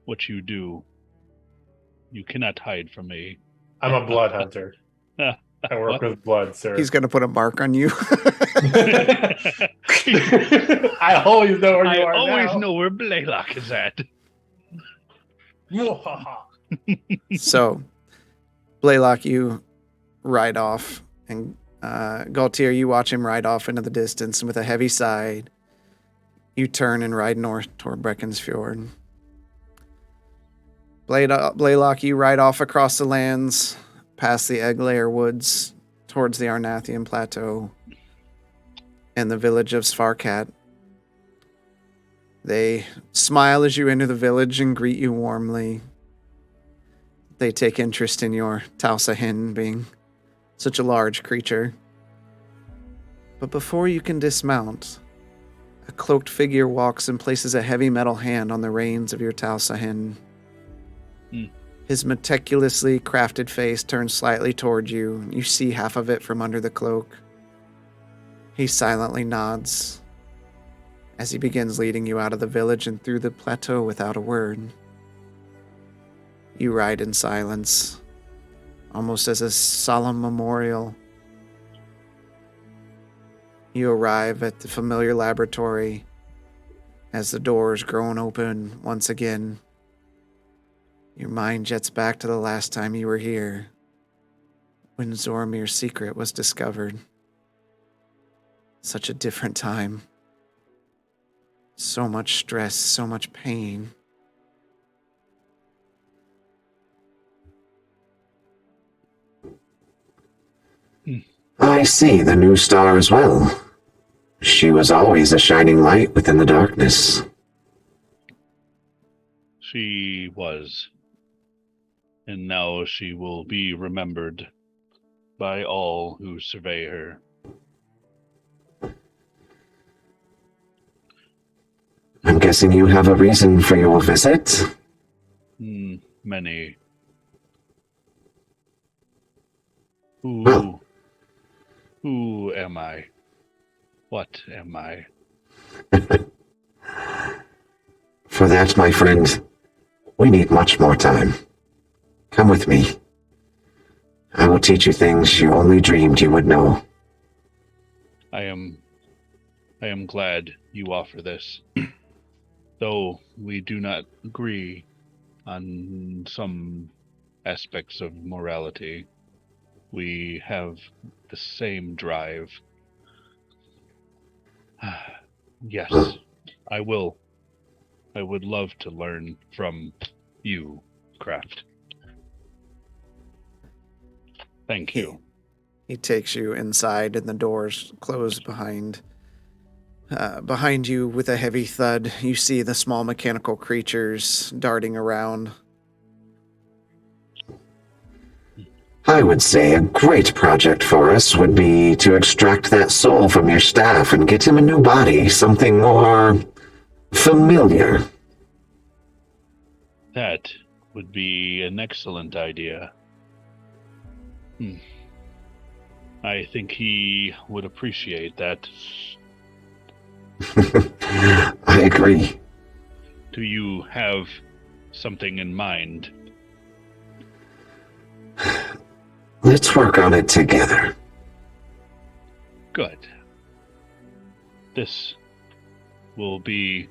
what you do. You cannot hide from me. I'm a blood hunter. I work with blood, sir. He's going to put a mark on you. I always know where you I are always now. know where Blaylock is at. So, Blaylock, you ride off, and Galtier, you watch him ride off into the distance, and with a heavy sigh, you turn and ride north toward Brecken's Fjord. Blaylock, you ride off across the lands, past the Eglair Woods, towards the Arnathian Plateau, and the village of Svarkat. They smile as you enter the village and greet you warmly. They take interest in your Tausahin being such a large creature. But before you can dismount, a cloaked figure walks and places a heavy metal hand on the reins of your Tausahin. His meticulously crafted face turns slightly toward you. You see half of it from under the cloak. He silently nods as he begins leading you out of the village and through the plateau without a word. You ride in silence, almost as a solemn memorial. You arrive at the familiar laboratory as the doors groan open once again. Your mind jets back to the last time you were here, when Zoromir's secret was discovered. Such a different time. So much stress, so much pain. I see the new star as well. She was always a shining light within the darkness. She was. And now she will be remembered by all who survey her. I'm guessing you have a reason for your visit? Many. Well. Who am I? What am I? For that, my friend, we need much more time. Come with me. I will teach you things you only dreamed you would know. I am glad you offer this. Though we do not agree on some aspects of morality, we have the same drive. Yes, I will. I would love to learn from you, Kraft. Thank you. He takes you inside and the doors close behind you with a heavy thud. You see the small mechanical creatures darting around. I would say a great project for us would be to extract that soul from your staff and get him a new body, something more familiar. That would be an excellent idea. I think he would appreciate that. I agree. Do you have something in mind? Let's work on it together. Good. This will be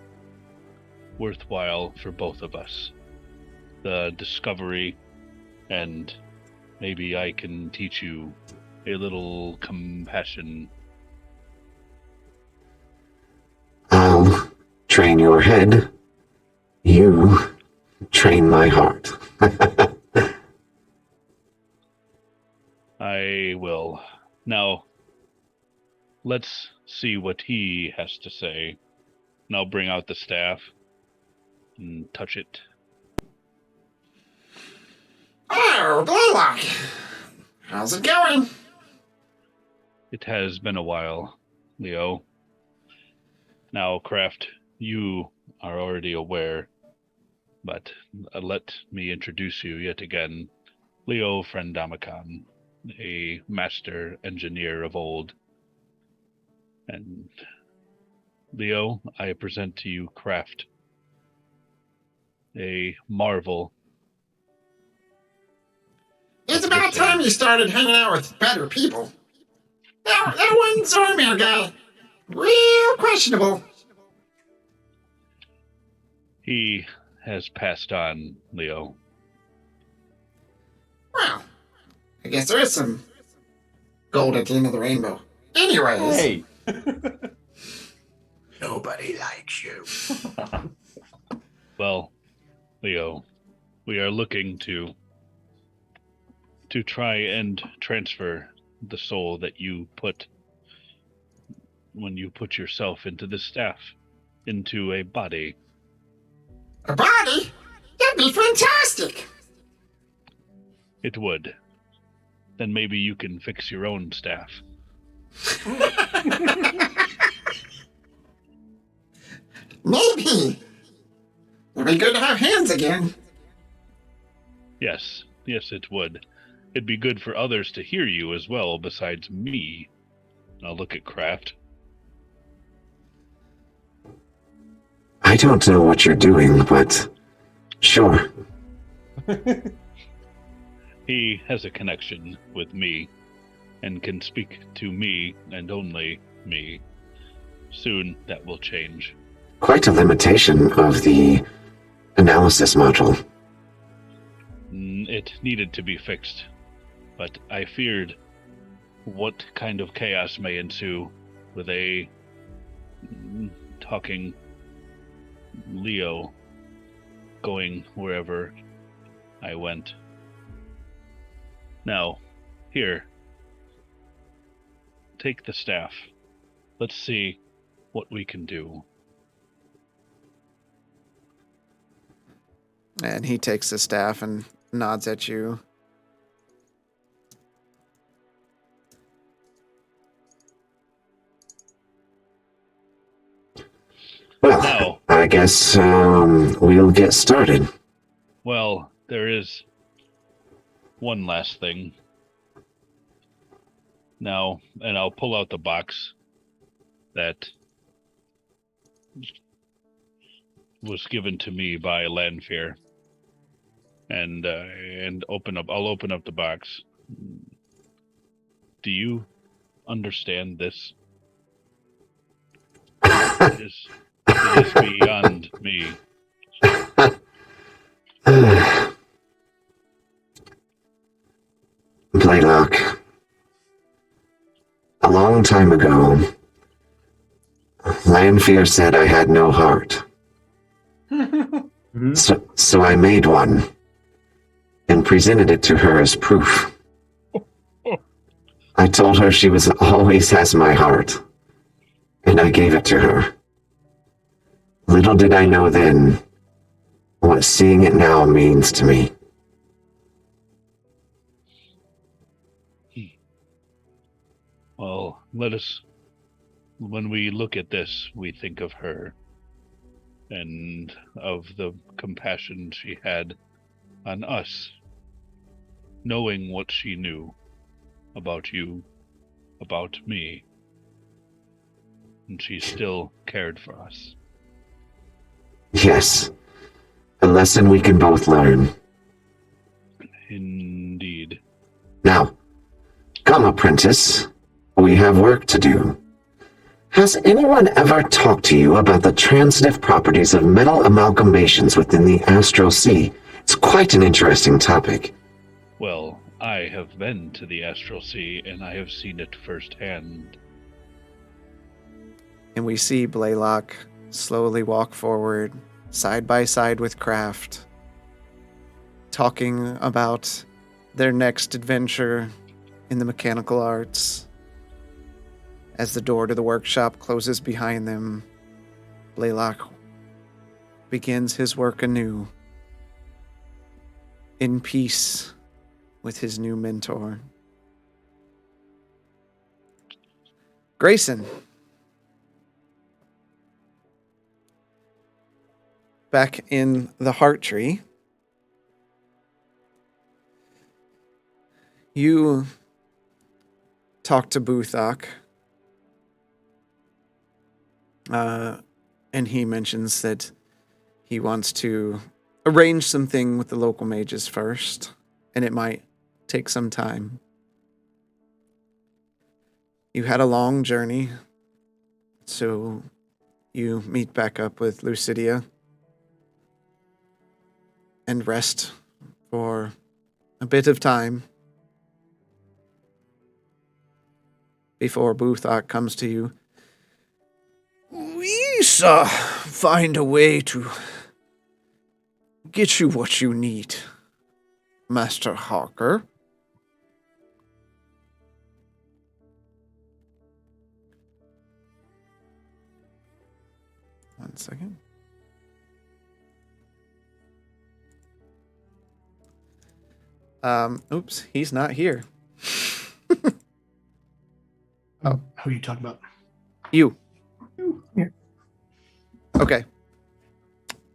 worthwhile for both of us. The discovery, and maybe I can teach you a little compassion. I'll train your head. You train my heart. I will. Now, let's see what he has to say. And I'll bring out the staff and touch it. Oh, Blaylock! How's it going? It has been a while, Leo. Now, Kraft, you are already aware, but let me introduce you yet again. Leo Frendamicon, a master engineer of old. And Leo, I present to you Kraft, a marvel. It's about time you started hanging out with better people. That one Zormir guy, real questionable. He has passed on, Leo. Well, I guess there is some gold at the end of the rainbow. Anyways, Hey. Nobody likes you. Well, Leo, we are looking to try and transfer the soul that you put when you put yourself into the staff, into a body. a body? That'd be fantastic. It would. Then maybe you can fix your own staff. Maybe. It'd be good to have hands again. Yes, it would. It'd be good for others to hear you as well, besides me. I'll look at Kraft. I don't know what you're doing, but sure. He has a connection with me, and can speak to me and only me. Soon that will change. Quite a limitation of the analysis module. It needed to be fixed, but I feared what kind of chaos may ensue with a talking Leo going wherever I went. Now, here, take the staff. Let's see what we can do. And he takes the staff and nods at you. Well, Now, I guess we'll get started. well, there is one last thing. Now, and I'll pull out the box that was given to me by Lanfear, and I'll open up the box. Do you understand this? It is beyond me. Blaylock, a long time ago, Lanfear said I had no heart. So I made one and presented it to her as proof. I told her she always has my heart, and I gave it to her. Little did I know then what seeing it now means to me. Well, when we look at this, we think of her and of the compassion she had on us, knowing what she knew about you, about me, and she still cared for us. Yes, a lesson we can both learn. Indeed. Now, come, apprentice. We have work to do. Has anyone ever talked to you about the transitive properties of metal amalgamations within the astral sea? It's quite an interesting topic. Well, I have been to the Astral Sea, and I have seen it firsthand. And we see Blaylock slowly walk forward, side by side with Kraft, talking about their next adventure in the mechanical arts. As the door to the workshop closes behind them, Blaylock begins his work anew, in peace with his new mentor. Grayson. Back in the Heart Tree, you talk to Buthok, and he mentions that he wants to arrange something with the local mages first, and it might take some time. You had a long journey, so you meet back up with Lucidia and rest for a bit of time before Buthok comes to you. We shall find a way to get you what you need, Master Harker. One second. Oops, he's not here. Oh, who are you talking about? You. Here. Okay.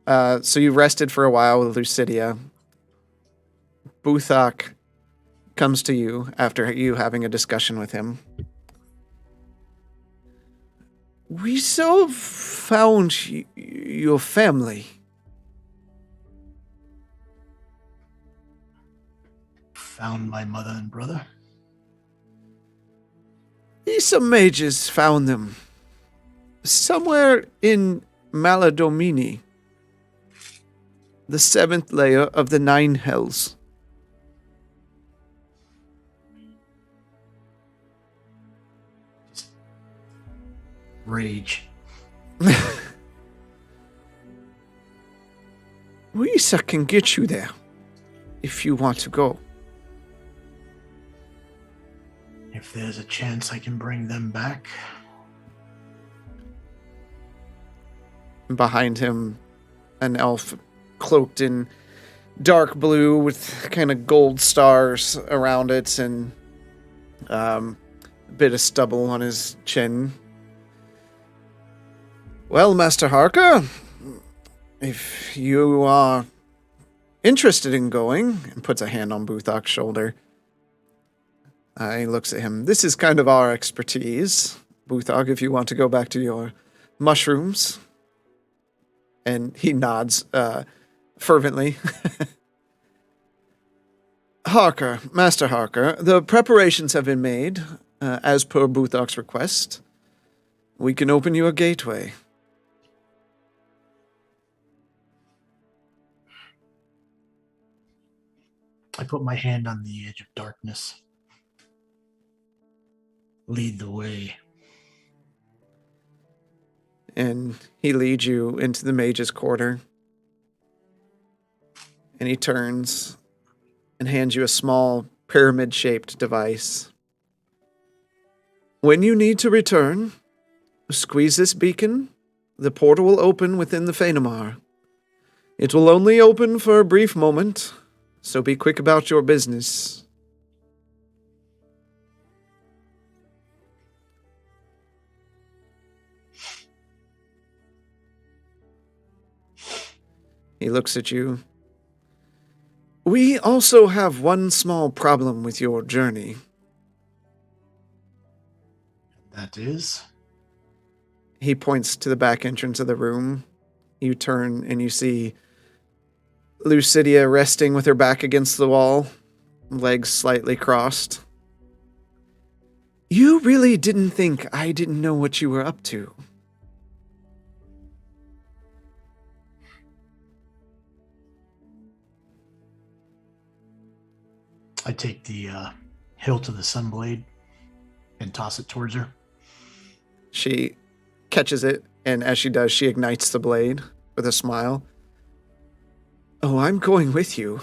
So you rested for a while with Lucidia. Buthok comes to you after you having a discussion with him. We so found your family. Found my mother and brother. Some mages found them somewhere in Maladomini, the 7th layer of the 9 hells. Rage. We can get you there if you want to go. If there's a chance I can bring them back. Behind him, an elf cloaked in dark blue with kind of gold stars around it and a bit of stubble on his chin. Well, Master Harker, if you are interested in going, and puts a hand on Buthok's shoulder, he looks at him. This is kind of our expertise, Buthok, if you want to go back to your mushrooms. And he nods fervently. Harker, Master Harker, the preparations have been made, as per Buthok's request. We can open you a gateway. I put my hand on the edge of darkness. Lead the way. And he leads you into the mage's quarter. And he turns and hands you a small pyramid-shaped device. When you need to return, squeeze this beacon. The portal will open within the Phanomar. It will only open for a brief moment, so be quick about your business. He looks at you. We also have one small problem with your journey. That is? He points to the back entrance of the room. You turn and you see Lucidia resting with her back against the wall, legs slightly crossed. You really didn't think I didn't know what you were up to. I take the hilt of the sunblade and toss it towards her. She catches it, and as she does, she ignites the blade with a smile. Oh, I'm going with you.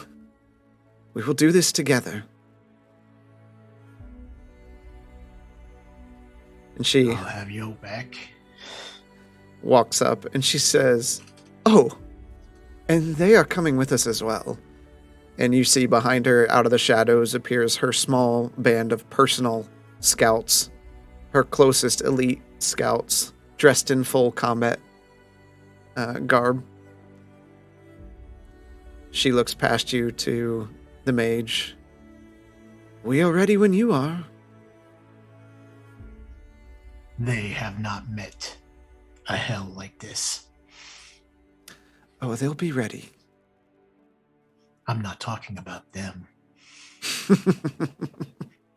We will do this together. And she I'll have your back. walks up and she says, "Oh, and they are coming with us as well." And you see behind her, out of the shadows, appears her small band of personal scouts, her closest elite scouts, dressed in full combat garb. She looks past you to the mage. We are ready when you are. They have not met a hell like this. Oh, they'll be ready. I'm not talking about them.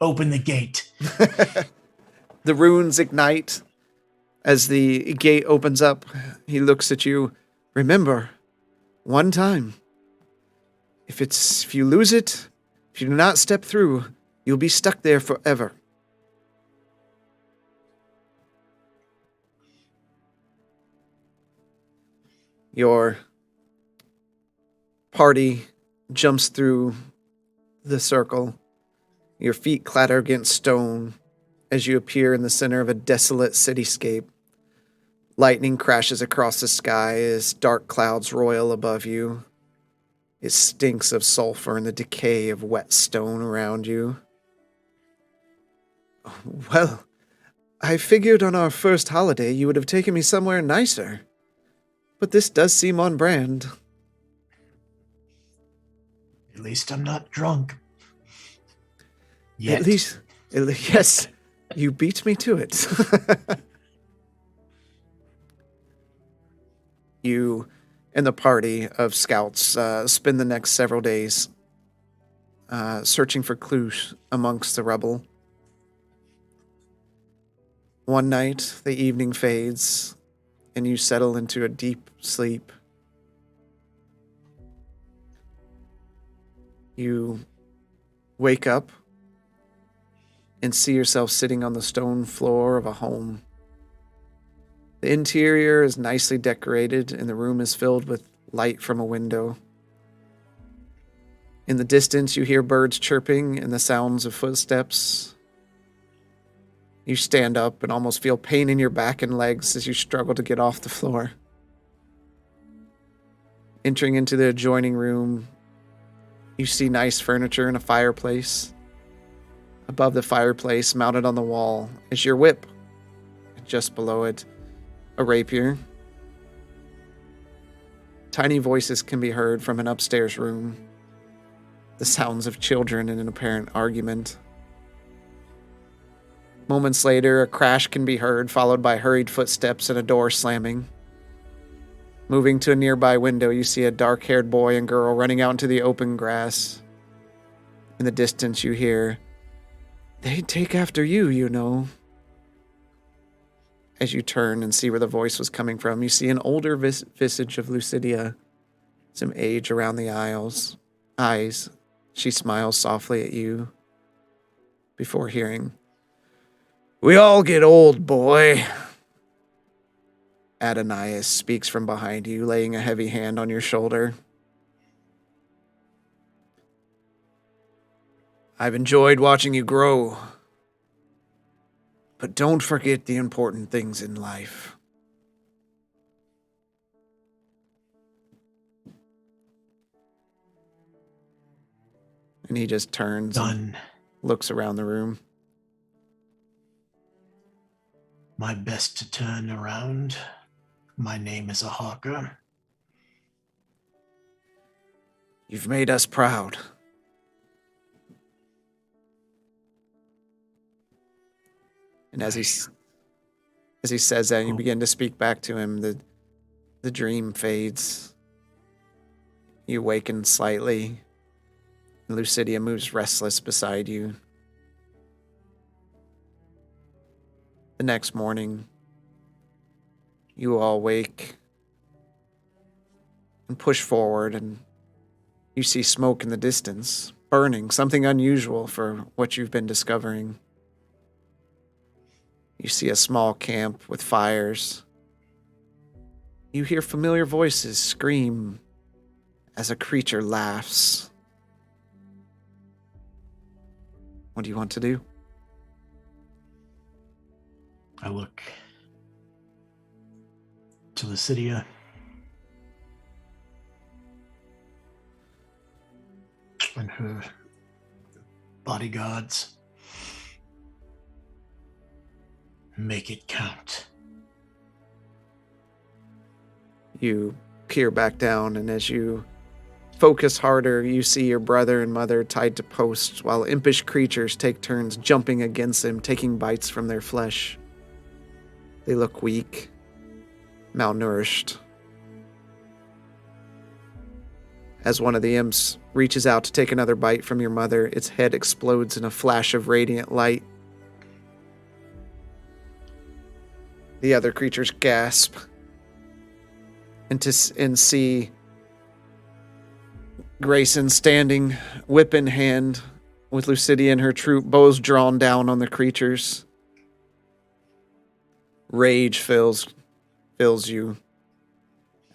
Open the gate. The runes ignite as the gate opens up. He looks at you. Remember, one time. If you lose it, if you do not step through, you'll be stuck there forever. Your party jumps through the circle. Your feet clatter against stone as you appear in the center of a desolate cityscape. Lightning crashes across the sky as dark clouds roil above you. It stinks of sulfur and the decay of wet stone around you. Well, I figured on our first holiday you would have taken me somewhere nicer. But this does seem on brand. At least I'm not drunk. Yet. At least, yes, you beat me to it. You and the party of scouts spend the next several days searching for clues amongst the rubble. One night, the evening fades, and you settle into a deep sleep. You wake up and see yourself sitting on the stone floor of a home. The interior is nicely decorated, and the room is filled with light from a window. In the distance, you hear birds chirping and the sounds of footsteps. You stand up and almost feel pain in your back and legs as you struggle to get off the floor. Entering into the adjoining room, you see nice furniture and a fireplace. Above the fireplace, mounted on the wall, is your whip. Just below it, a rapier. Tiny voices can be heard from an upstairs room. The sounds of children in an apparent argument. Moments later, a crash can be heard, followed by hurried footsteps and a door slamming. Moving to a nearby window, you see a dark-haired boy and girl running out into the open grass. In the distance, you hear, "They'd take after you, you know." As you turn and see where the voice was coming from, you see an older visage of Lucidia, some age around the eyes. She smiles softly at you before hearing, "We all get old, boy." Adonias speaks from behind you, laying a heavy hand on your shoulder. "I've enjoyed watching you grow. But don't forget the important things in life." And he just turns and Done looks around the room. my best to turn around. My name is a hawker. You've made us proud. And as he says that, and you begin to speak back to him, the dream fades. You awaken slightly, Lucidia moves restless beside you. The next morning, you all wake and push forward, and you see smoke in the distance, burning, something unusual for what you've been discovering. You see a small camp with fires. You hear familiar voices scream as a creature laughs. What do you want to do? I look to Lucidia. And her bodyguards. Make it count. You peer back down, and as you focus harder, you see your brother and mother tied to posts while impish creatures take turns jumping against them, taking bites from their flesh. They look weak, malnourished. As one of the imps reaches out to take another bite from your mother, its head explodes in a flash of radiant light. The other creatures gasp and see Grayson standing, whip in hand, with Lucidia and her troop, bows drawn down on the creatures. Rage fills you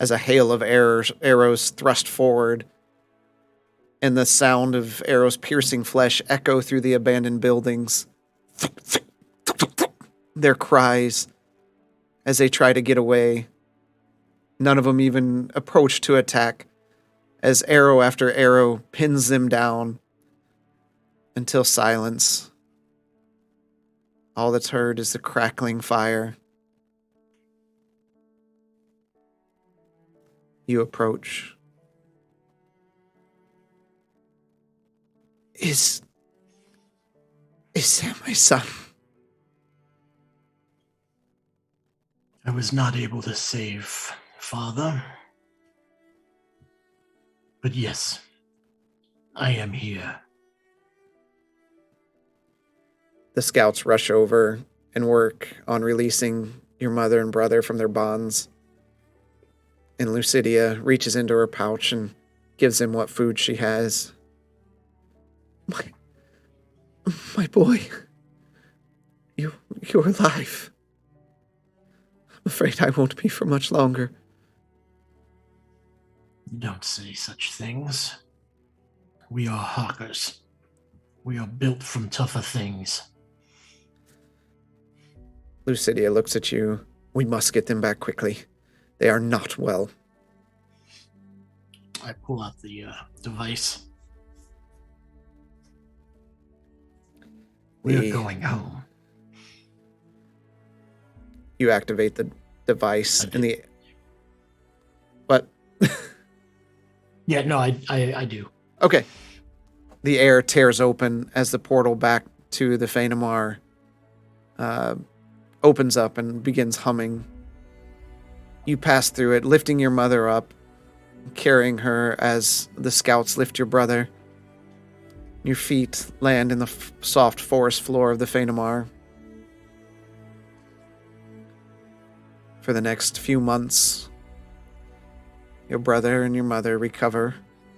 as a hail of arrows thrust forward, and the sound of arrows piercing flesh echo through the abandoned buildings. Their cries as they try to get away. None of them even approach to attack, as arrow after arrow pins them down until silence. All that's heard is the crackling fire. You approach. Is that my son? I was not able to save Father. But yes, I am here. The scouts rush over and work on releasing your mother and brother from their bonds. And Lucidia reaches into her pouch and gives them what food she has. My boy, you're alive. I'm afraid I won't be for much longer. Don't say such things. We are hawkers. We are built from tougher things. Lucidia looks at you. We must get them back quickly. They are not well. I pull out the device. We're going home. You activate the device and the... What? Yeah, no, I do. Okay. The air tears open as the portal back to the Phanomar opens up and begins humming. You pass through it, lifting your mother up, carrying her as the scouts lift your brother. Your feet land in the soft forest floor of the Phanomar. For the next few months, your brother and your mother recover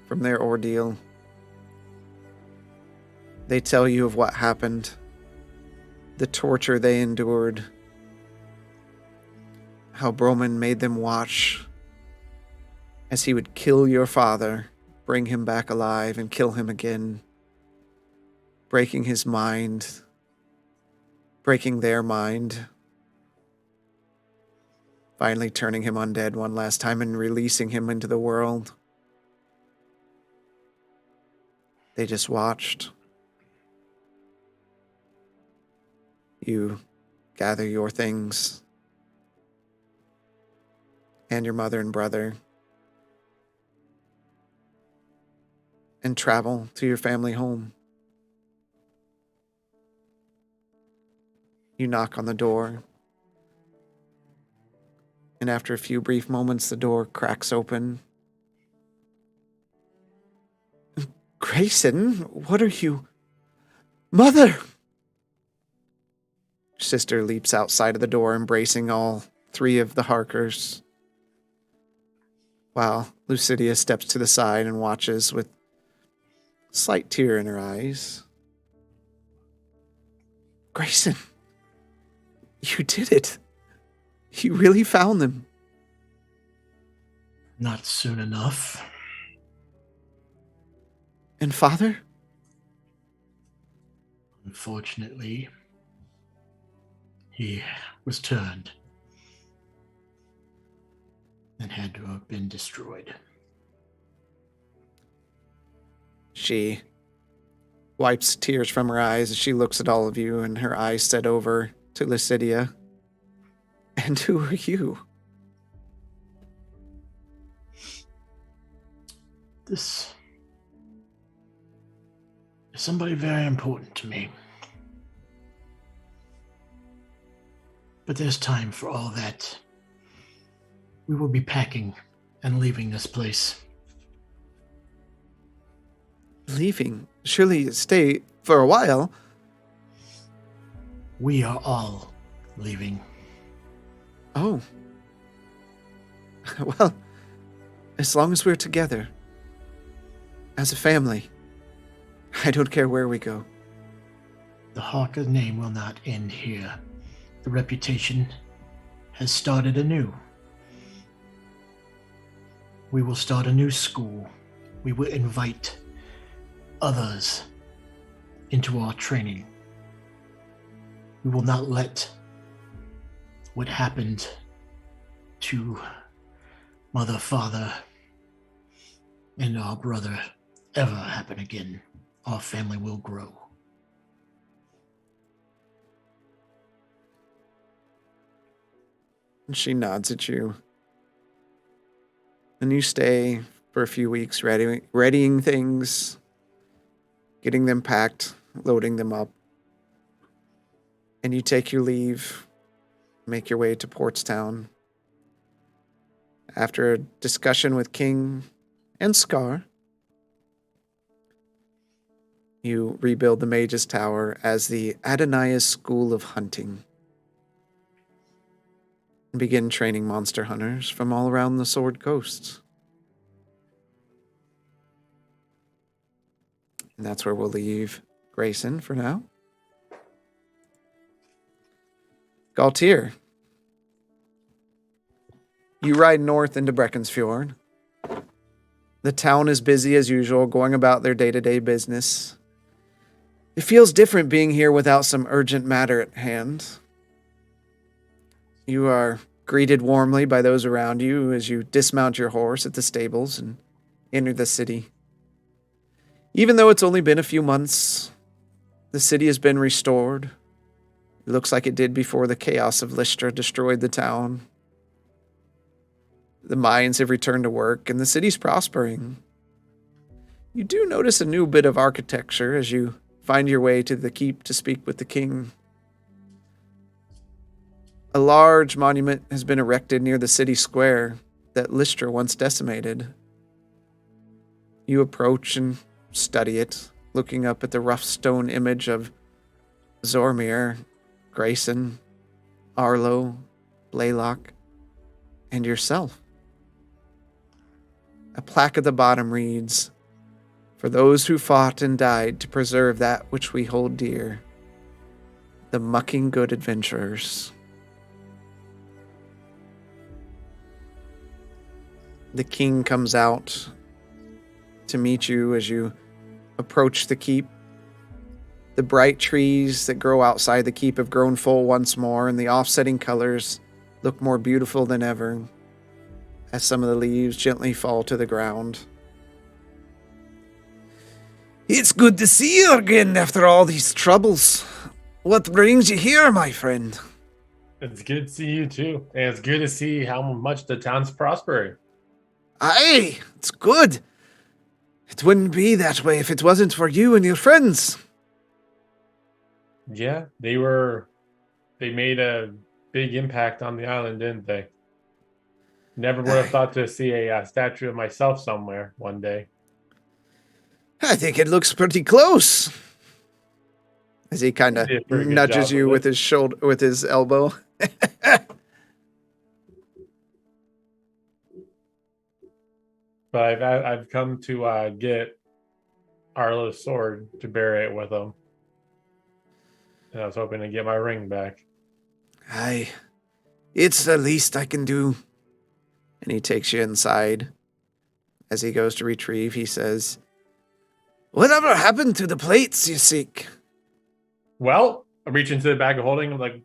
from their ordeal. They tell you of what happened, the torture they endured, how Broman made them watch as he would kill your father, bring him back alive, and kill him again, breaking his mind, breaking their mind, finally turning him undead one last time and releasing him into the world. They just watched. You gather your things and your mother and brother and travel to your family home. You knock on the door, and after a few brief moments, the door cracks open. Grayson, what are you? Mother! Sister leaps outside of the door, embracing all three of the Harkers, while Lucidia steps to the side and watches with a slight tear in her eyes. Grayson, you did it. You really found them. Not soon enough. And Father? Unfortunately, he was turned and had to have been destroyed. She wipes tears from her eyes as she looks at all of you, and her eyes set over to Lucidia. And who are you? This is somebody very important to me. But there's time for all that. We will be packing and leaving this place. Leaving? Surely you stay for a while. We are all leaving. Oh. Well, as long as we're together. As a family. I don't care where we go. The Harker name will not end here. The reputation has started anew. We will start a new school. We will invite others into our training. We will not let what happened to Mother, Father, and our brother ever happen again. Our family will grow. And she nods at you. And you stay for a few weeks readying things, getting them packed, loading them up. And you take your leave, make your way to Portstown. After a discussion with King and Scar, you rebuild the Mage's Tower as the Adonai's School of Hunting and begin training monster hunters from all around the Sword Coast. And that's where we'll leave Grayson for now. Galtier, you ride north into Breckensfjord. The town is busy as usual, going about their day-to-day business. It feels different being here without some urgent matter at hand. You are greeted warmly by those around you as you dismount your horse at the stables and enter the city. Even though it's only been a few months, the city has been restored. It looks like it did before the chaos of Lystra destroyed the town. The mines have returned to work, and the city's prospering. You do notice a new bit of architecture as you find your way to the keep to speak with the king. A large monument has been erected near the city square that Lystra once decimated. You approach and study it, looking up at the rough stone image of Zormir, Grayson, Arlo, Blaylock, and yourself. A plaque at the bottom reads, "For those who fought and died to preserve that which we hold dear, the Mucking Good Adventurers." The king comes out to meet you as you approach the keep. The bright trees that grow outside the keep have grown full once more, and the offsetting colors look more beautiful than ever as some of the leaves gently fall to the ground. "It's good to see you again after all these troubles. What brings you here, my friend?" It's good to see you too. And it's good to see how much the town's prospering. Aye, it's good. It wouldn't be that way if it wasn't for you and your friends. Yeah, they made a big impact on the island, didn't they? Never would have thought to see a statue of myself somewhere one day. I think it looks pretty close. As he kind of Did a pretty good nudges job you with with his shoulder, with his elbow. But I've come to get Arlo's sword to bury it with him. And I was hoping to get my ring back. It's the least I can do. And he takes you inside. As he goes to retrieve, he says, "Whatever happened to the plates you seek?" Well, I reach into the bag of holding. I'm like,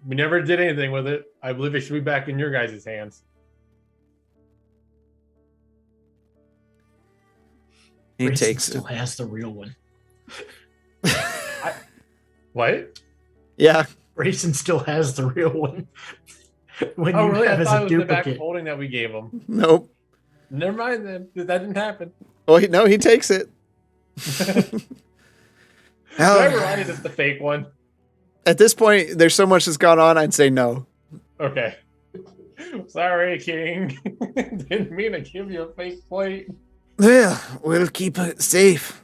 we never did anything with it. I believe it should be back in your guys' hands. He Grayson takes it. still has the real one. What? Yeah. Grayson still has the real one. When Oh, you really? I have as thought a it was the bag of duplicate. holding that we gave him. Nope. Never mind then. That didn't happen. Well, he takes it. Never Hell, mind. It's the fake one. at this point, there's so much that's gone on, I'd say no. Okay. Sorry, King. Didn't mean to give you a fake plate. Well, we'll keep it safe.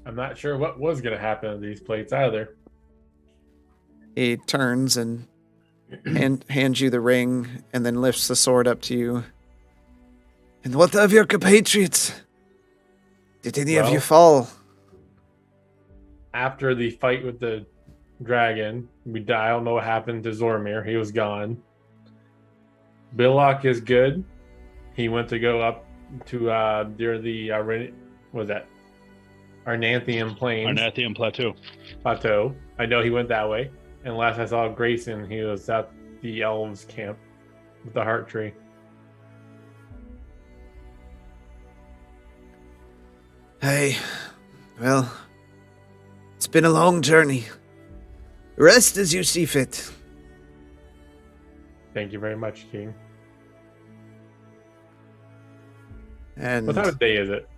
I'm not sure what was going to happen to these plates either. He turns and hands you the ring and then lifts the sword up to you. And what of your compatriots? Did any of you Well- fall? After the fight with the dragon, I don't know what happened to Zormir. He was gone. Billock is good. He went to go up to near the what was that? Arnanthian Plains Arnathian Plateau. Plateau. I know he went that way. And last I saw Grayson, he was at the elves camp with the heart tree. Hey, well, it's been a long journey. Rest as you see fit. Thank you very much, King. And What time of day is it?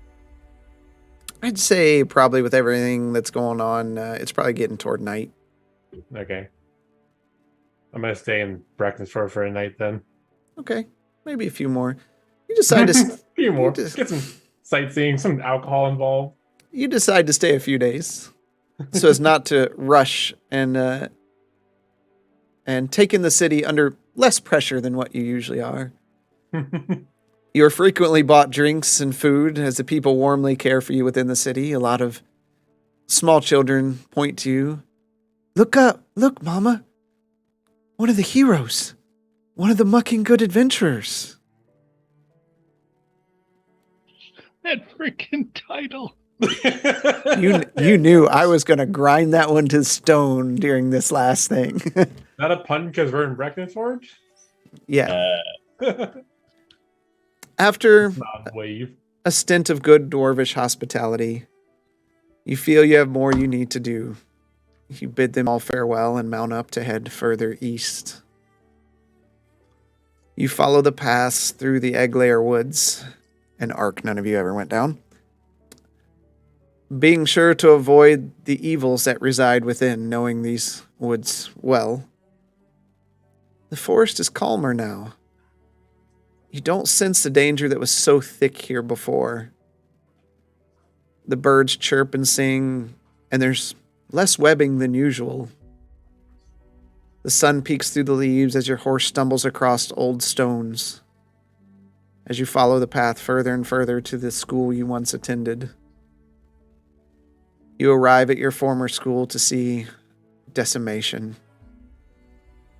I'd say probably with everything that's going on, it's probably getting toward night. Okay. I'm gonna stay in Brackensford for a night then. Okay, maybe a few more. You decide to A few more. just- Get some sightseeing, some alcohol involved. you decide to stay a few days, so as not to rush and take in the city under less pressure than what you usually are. You are frequently bought drinks and food as the people warmly care for you within the city. A lot of small children point to you. Look up, look, Mama. One of the heroes. One of the mucking good adventurers. That freaking title. You knew I was going to grind that one to stone during this last thing. Not a pun because we're in Brackensford? Yeah. After Nod wave. a stint of good dwarvish hospitality, you feel you have more you need to do. You bid them all farewell and mount up to head further east. You follow the paths through the Egglair Woods, an arc none of you ever went down, being sure to avoid the evils that reside within, knowing these woods well. The forest is calmer now. You don't sense the danger that was so thick here before. The birds chirp and sing, and there's less webbing than usual. The sun peeks through the leaves as your horse stumbles across old stones. As you follow the path further and further to the school you once attended. You arrive at your former school to see decimation.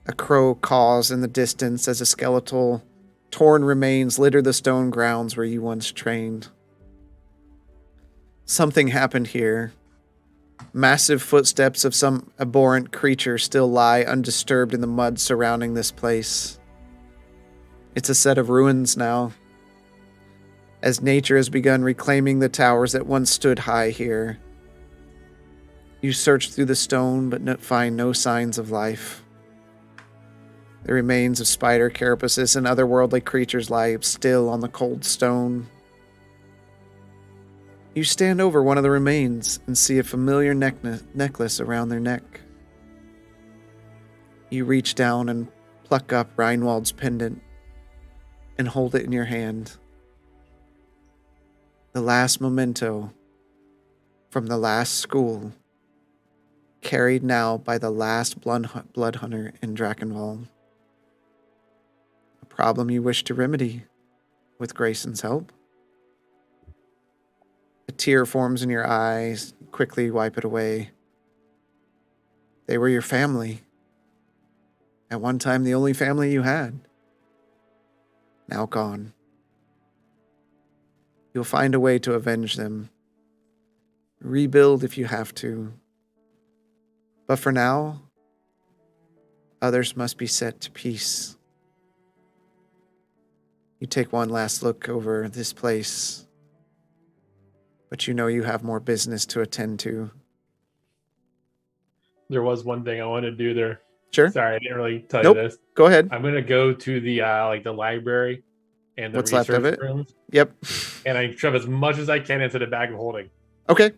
A crow caws in the distance as a skeletal, torn remains litter the stone grounds where you once trained. Something happened here. Massive footsteps of some abhorrent creature still lie undisturbed in the mud surrounding this place. It's a set of ruins now, as nature has begun reclaiming the towers that once stood high here. You search through the stone but find no signs of life. The remains of spider carapaces and otherworldly creatures lie still on the cold stone. You stand over one of the remains and see a familiar necklace around their neck. You reach down and pluck up Reinwald's pendant and hold it in your hand. the last memento from the last school, carried now by the last blood hunter in Drakenwald. A problem you wish to remedy with Grayson's help. A tear forms in your eyes. Quickly wipe it away. They were your family. At one time, the only family you had. Now gone. You'll find a way to avenge them. Rebuild if you have to. But for now, others must be set to peace. You take one last look over this place, but you know you have more business to attend to. There was one thing I wanted to do there. Sure. Sorry, I didn't really tell Nope. you this. Go ahead. I'm gonna go to the the library and the What's left of research it? rooms, Yep. and I shove as much as I can into the bag of holding Okay.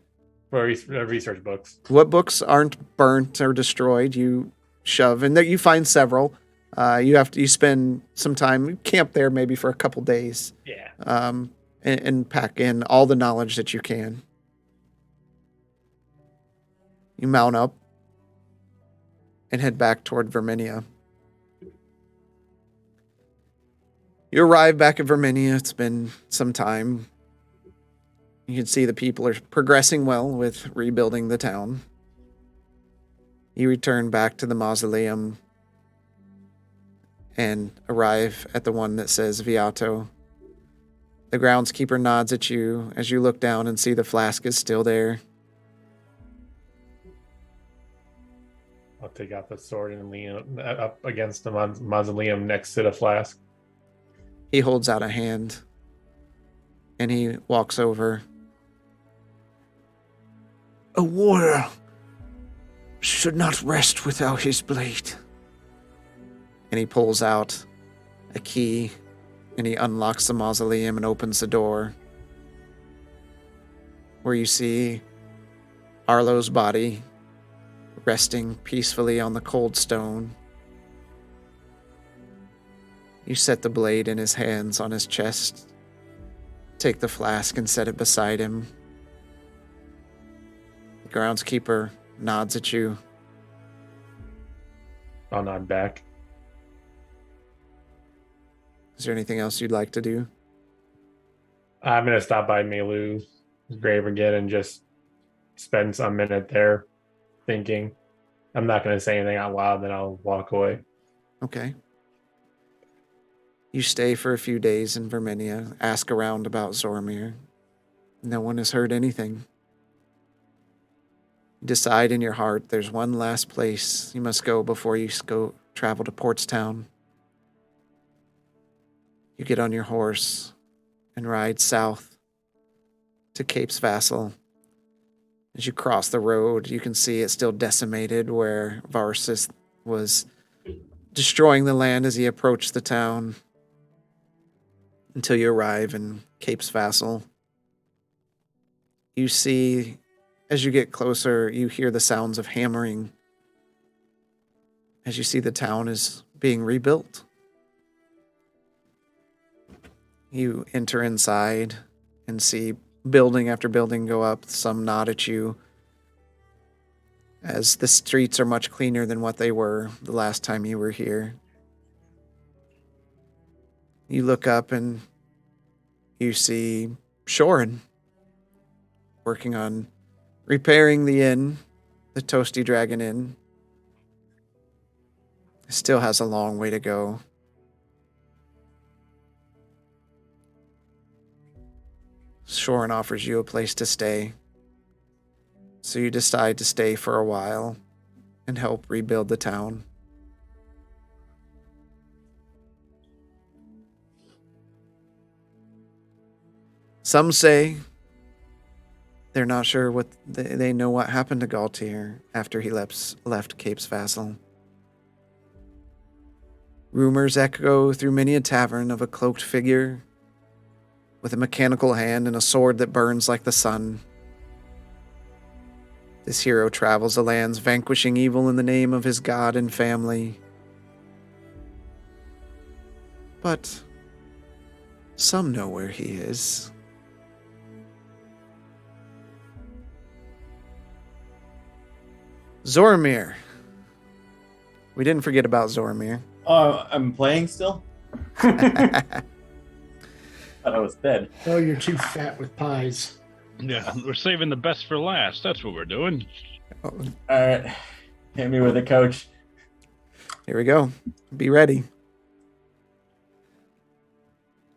for research books. What books aren't burnt or destroyed, you shove, and there you find several. You spend some time, camp there maybe for a couple days, Yeah. and pack in all the knowledge that you can. You mount up and head back toward Verminia. You arrive back at Verminia. It's been some time. You can see the people are progressing well with rebuilding the town. You return back to the mausoleum and arrive at the one that says Viato. The groundskeeper nods at you as you look down and see the flask is still there. I'll take out the sword and lean up against the mausoleum next to the flask. He holds out a hand and he walks over. A warrior should not rest without his blade. And he pulls out a key and he unlocks the mausoleum and opens the door, where you see Arlo's body resting peacefully on the cold stone. You set the blade in his hands on his chest, take the flask and set it beside him. The groundskeeper nods at you. I'll nod back. Is there anything else you'd like to do? I'm gonna stop by Meilu's grave again and just spend some minute there thinking. I'm not gonna say anything out loud, then I'll walk away. Okay. You stay for a few days in Verminia, ask around about Zormir. No one has heard anything. You decide in your heart there's one last place you must go before you travel to Portstown. You get on your horse and ride south to Cape's Vassal. As you cross the road, you can see it's still decimated where Varsis was destroying the land as he approached the town, until you arrive in Cape's Vassal. You see, as you get closer, you hear the sounds of hammering as you see the town is being rebuilt. You enter inside and see building after building go up. Some nod at you, as the streets are much cleaner than what they were the last time you were here. You look up and you see Shorin working on repairing the inn, the Toasty Dragon Inn. It still has a long way to go. Shorin offers you a place to stay, so you decide to stay for a while and help rebuild the town. Some say they're not sure what they know what happened to Galtier after he left Cape's Vassal. Rumors echo through many a tavern of a cloaked figure with a mechanical hand and a sword that burns like the sun. This hero travels the lands, vanquishing evil in the name of his god and family. But some know where he is. Zoramir. We didn't forget about Zoramir. Oh, I'm playing still? Thought I was dead. Oh, you're too fat with pies. Yeah, we're saving the best for last. That's what we're doing. All right. Hit me with it, coach. Here we go. Be ready.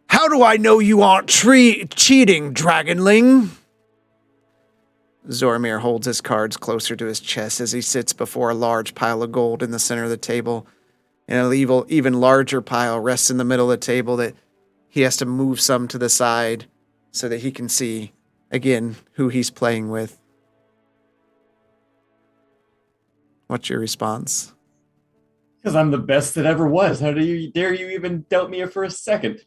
How do I know you aren't cheating, Dragonling? Zoramir holds his cards closer to his chest as he sits before a large pile of gold in the center of the table. And an even larger pile rests in the middle of the table that he has to move some to the side so that he can see, again, who he's playing with. What's your response? Because I'm the best that ever was. How dare you even doubt me for a second?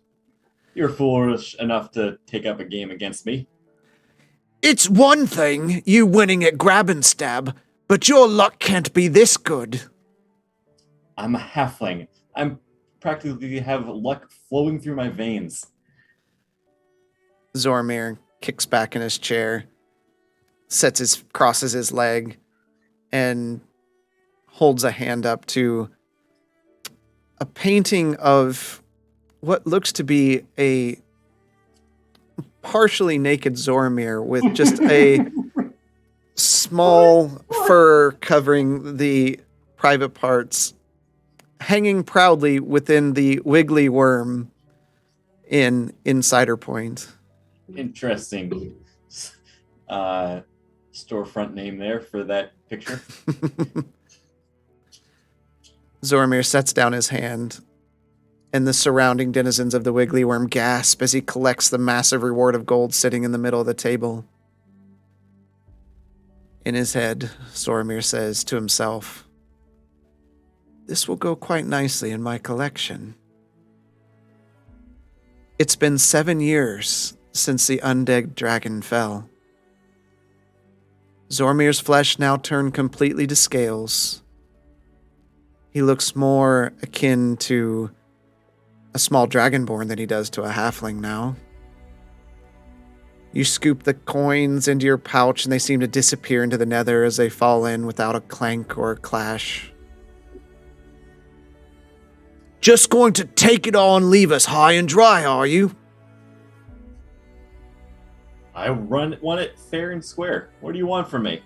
You're foolish enough to take up a game against me. It's one thing, you winning at Grab and Stab, but your luck can't be this good. I'm a halfling. I'm practically have luck flowing through my veins. Zoramir kicks back in his chair, crosses his leg, and holds a hand up to a painting of what looks to be a partially naked Zoramir with just a small fur covering the private parts, hanging proudly within the wiggly worm in Cider Point. Interesting. Storefront name there for that picture. Zoramir sets down his hand, and the surrounding denizens of the wiggly worm gasp as he collects the massive reward of gold sitting in the middle of the table. In his head, Zoramir says to himself, "This will go quite nicely in my collection." It's been 7 years since the undead dragon fell. Zoramir's flesh now turned completely to scales. He looks more akin to a small dragonborn than he does to a halfling now. You scoop the coins into your pouch and they seem to disappear into the nether as they fall in without a clank or a clash. Just going to take it all and leave us high and dry, are you? I want it fair and square. What do you want from me?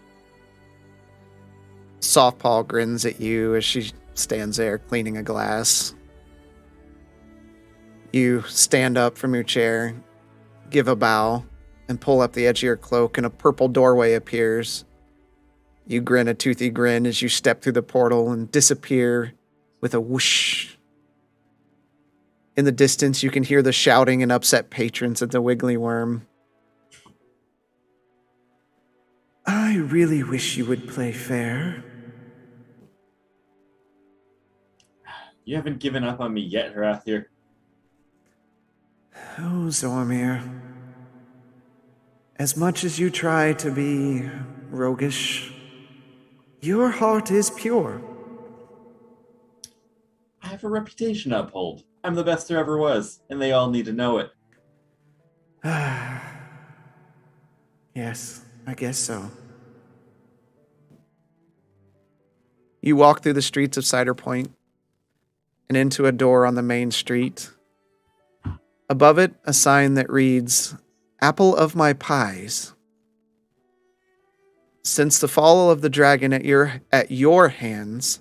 Softpaw grins at you as she stands there cleaning a glass. You stand up from your chair, give a bow, and pull up the edge of your cloak, and a purple doorway appears. You grin a toothy grin as you step through the portal and disappear with a whoosh. In the distance, you can hear the shouting and upset patrons at the Wiggly Worm. I really wish you would play fair. You haven't given up on me yet, Harathir. Oh, Zoramir. As much as you try to be roguish, your heart is pure. I have a reputation to uphold. I'm the best there ever was, and they all need to know it. Yes, I guess so. You walk through the streets of Cider Point and into a door on the main street. Above it, a sign that reads, Apple of my pies. Since the fall of the dragon at your hands,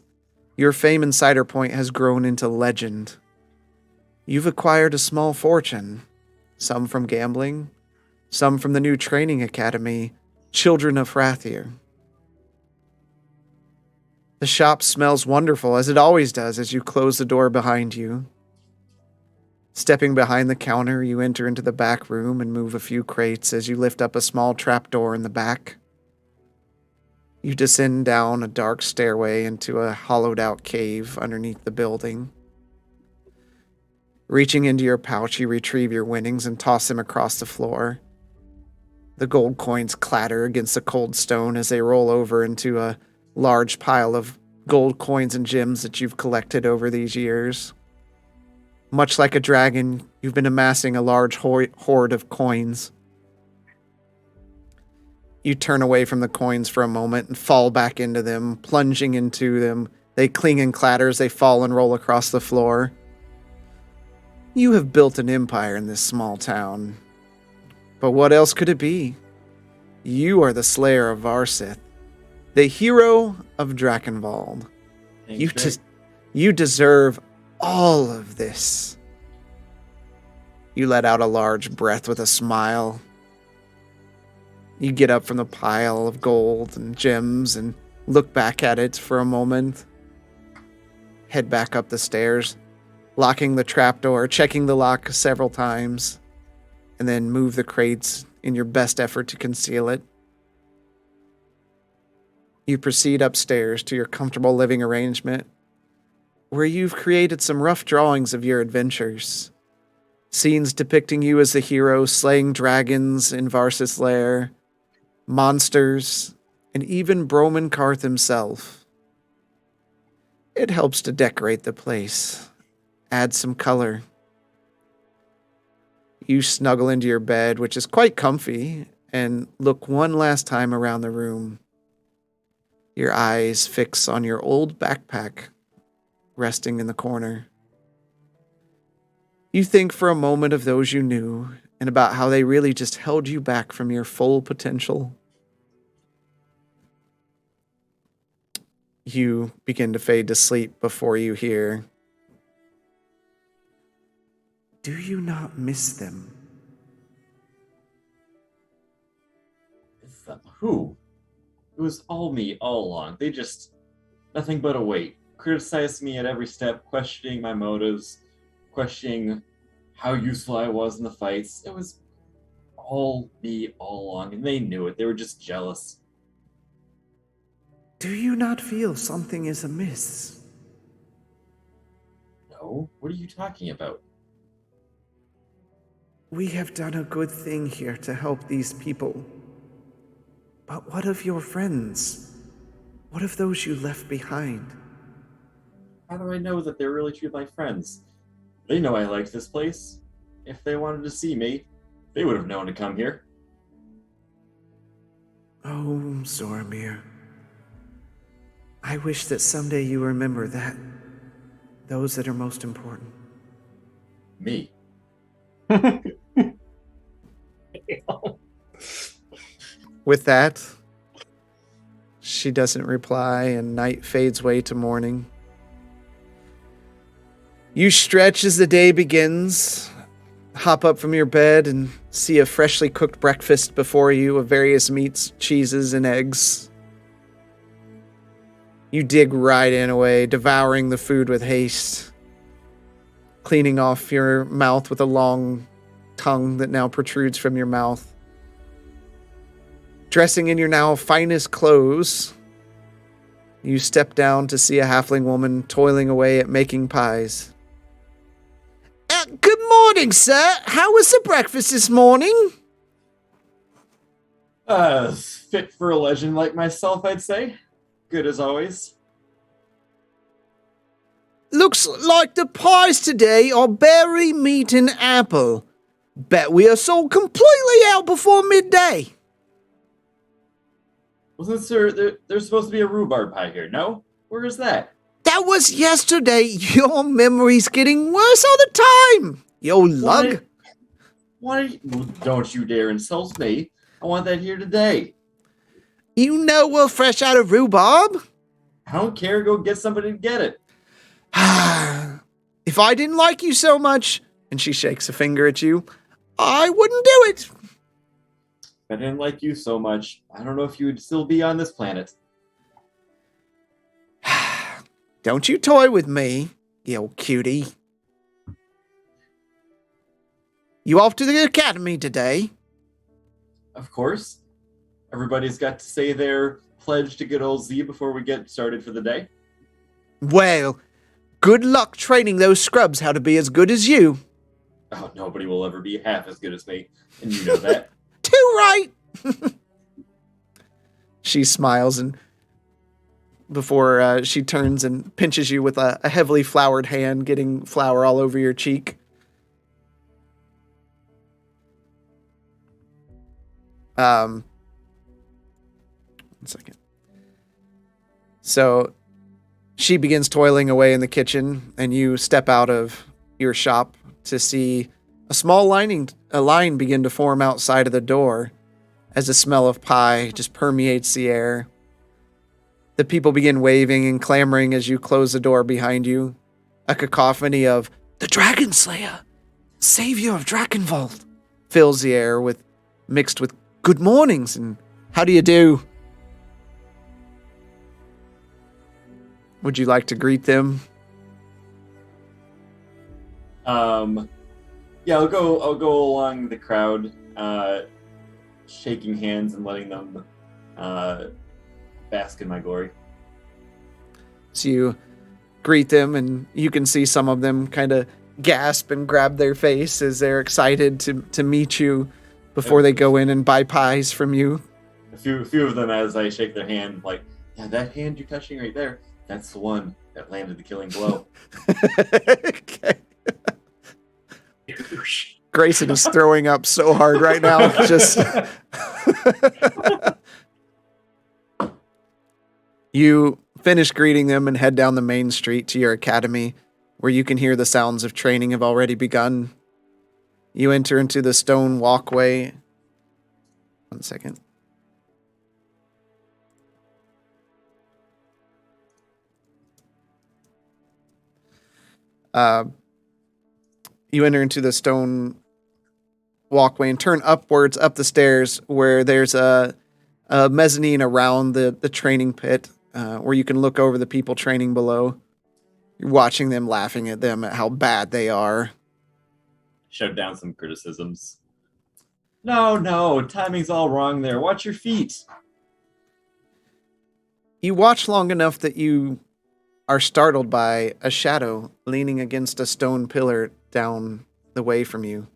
your fame in Cider Point has grown into legend. You've acquired a small fortune, some from gambling, some from the new training academy, Children of Hrathir. The shop smells wonderful, as it always does as you close the door behind you. Stepping behind the counter, you enter into the back room and move a few crates as you lift up a small trapdoor in the back. You descend down a dark stairway into a hollowed-out cave underneath the building. Reaching into your pouch, you retrieve your winnings and toss them across the floor. The gold coins clatter against the cold stone as they roll over into a large pile of gold coins and gems that you've collected over these years. Much like a dragon, you've been amassing a large hoard of coins. You turn away from the coins for a moment and fall back into them, plunging into them. They cling and clatter as they fall and roll across the floor. You have built an empire in this small town. But what else could it be? You are the slayer of Varsith, the hero of Drakenwald. You deserve all of this. You let out a large breath with a smile. You get up from the pile of gold and gems and look back at it for a moment. Head back up the stairs, locking the trapdoor, checking the lock several times, and then move the crates in your best effort to conceal it. You proceed upstairs to your comfortable living arrangement, where you've created some rough drawings of your adventures. Scenes depicting you as the hero slaying dragons in Varsith's lair, monsters, and even Broman Karth himself. It helps to decorate the place, add some color. You snuggle into your bed, which is quite comfy, and look one last time around the room. Your eyes fix on your old backpack resting in the corner. You think for a moment of those you knew and about how they really just held you back from your full potential. You begin to fade to sleep before you hear, "Do you not miss them?" It's who? It was all me all along. They just nothing but a weight. Criticized me at every step, questioning my motives, questioning how useful I was in the fights. It was all me all along, and they knew it. They were just jealous. Do you not feel something is amiss? No? What are you talking about? We have done a good thing here to help these people. But what of your friends? What of those you left behind? How do I know that they're really truly my friends? They know I liked this place. If they wanted to see me, they would have known to come here. Oh, Zoramir. I wish that someday you remember that. Those that are most important. Me. With that, she doesn't reply, and night fades away to morning. You stretch as the day begins, hop up from your bed and see a freshly cooked breakfast before you of various meats, cheeses, and eggs. You dig right in away, devouring the food with haste, cleaning off your mouth with a long tongue that now protrudes from your mouth. Dressing in your now finest clothes, you step down to see a halfling woman toiling away at making pies. Good morning, sir. How was the breakfast this morning? Fit for a legend like myself, I'd say. Good as always. Looks like the pies today are berry, meat, and apple. Bet we are sold completely out before midday. Wasn't there's supposed to be a rhubarb pie here, no? Where is that? That was yesterday. Your memory's getting worse all the time. Yo lug. Don't you dare insult me. I want that here today. You know we're fresh out of rhubarb. I don't care. Go get somebody to get it. If I didn't like you so much, and she shakes a finger at you, I wouldn't do it. If I didn't like you so much, I don't know if you would still be on this planet. Don't you toy with me, you old cutie. You off to the academy today? Of course. Everybody's got to say their pledge to good old Z before we get started for the day. Well, good luck training those scrubs how to be as good as you. Oh, nobody will ever be half as good as me, and you know that. Too right. She smiles and before she turns and pinches you with a heavily floured hand, getting flour all over your cheek. 1 second. So she begins toiling away in the kitchen, and you step out of your shop to see a small line begin to form outside of the door as the smell of pie just permeates the air. The people begin waving and clamoring as you close the door behind you. A cacophony of "The Dragon Slayer, Savior of Drakenwald" fills the air mixed with good mornings and how do you do? Would you like to greet them? Yeah, I'll go along the crowd, shaking hands and letting them bask in my glory. So you greet them, and you can see some of them kind of gasp and grab their face as they're excited to meet you before they go in and buy pies from you. A few of them, as I shake their hand, like, yeah, that hand you're touching right there, that's the one that landed the killing blow. Okay. Grayson is throwing up so hard right now. Just you finish greeting them and head down the main street to your academy, where you can hear the sounds of training have already begun. You enter into the stone walkway. 1 second. You enter into the stone walkway and turn upwards up the stairs, where there's a mezzanine around the training pit, where you can look over the people training below. You're watching them, laughing at them, at how bad they are. Shut down some criticisms. No, timing's all wrong there. Watch your feet. You watch long enough that you are startled by a shadow leaning against a stone pillar down the way from you.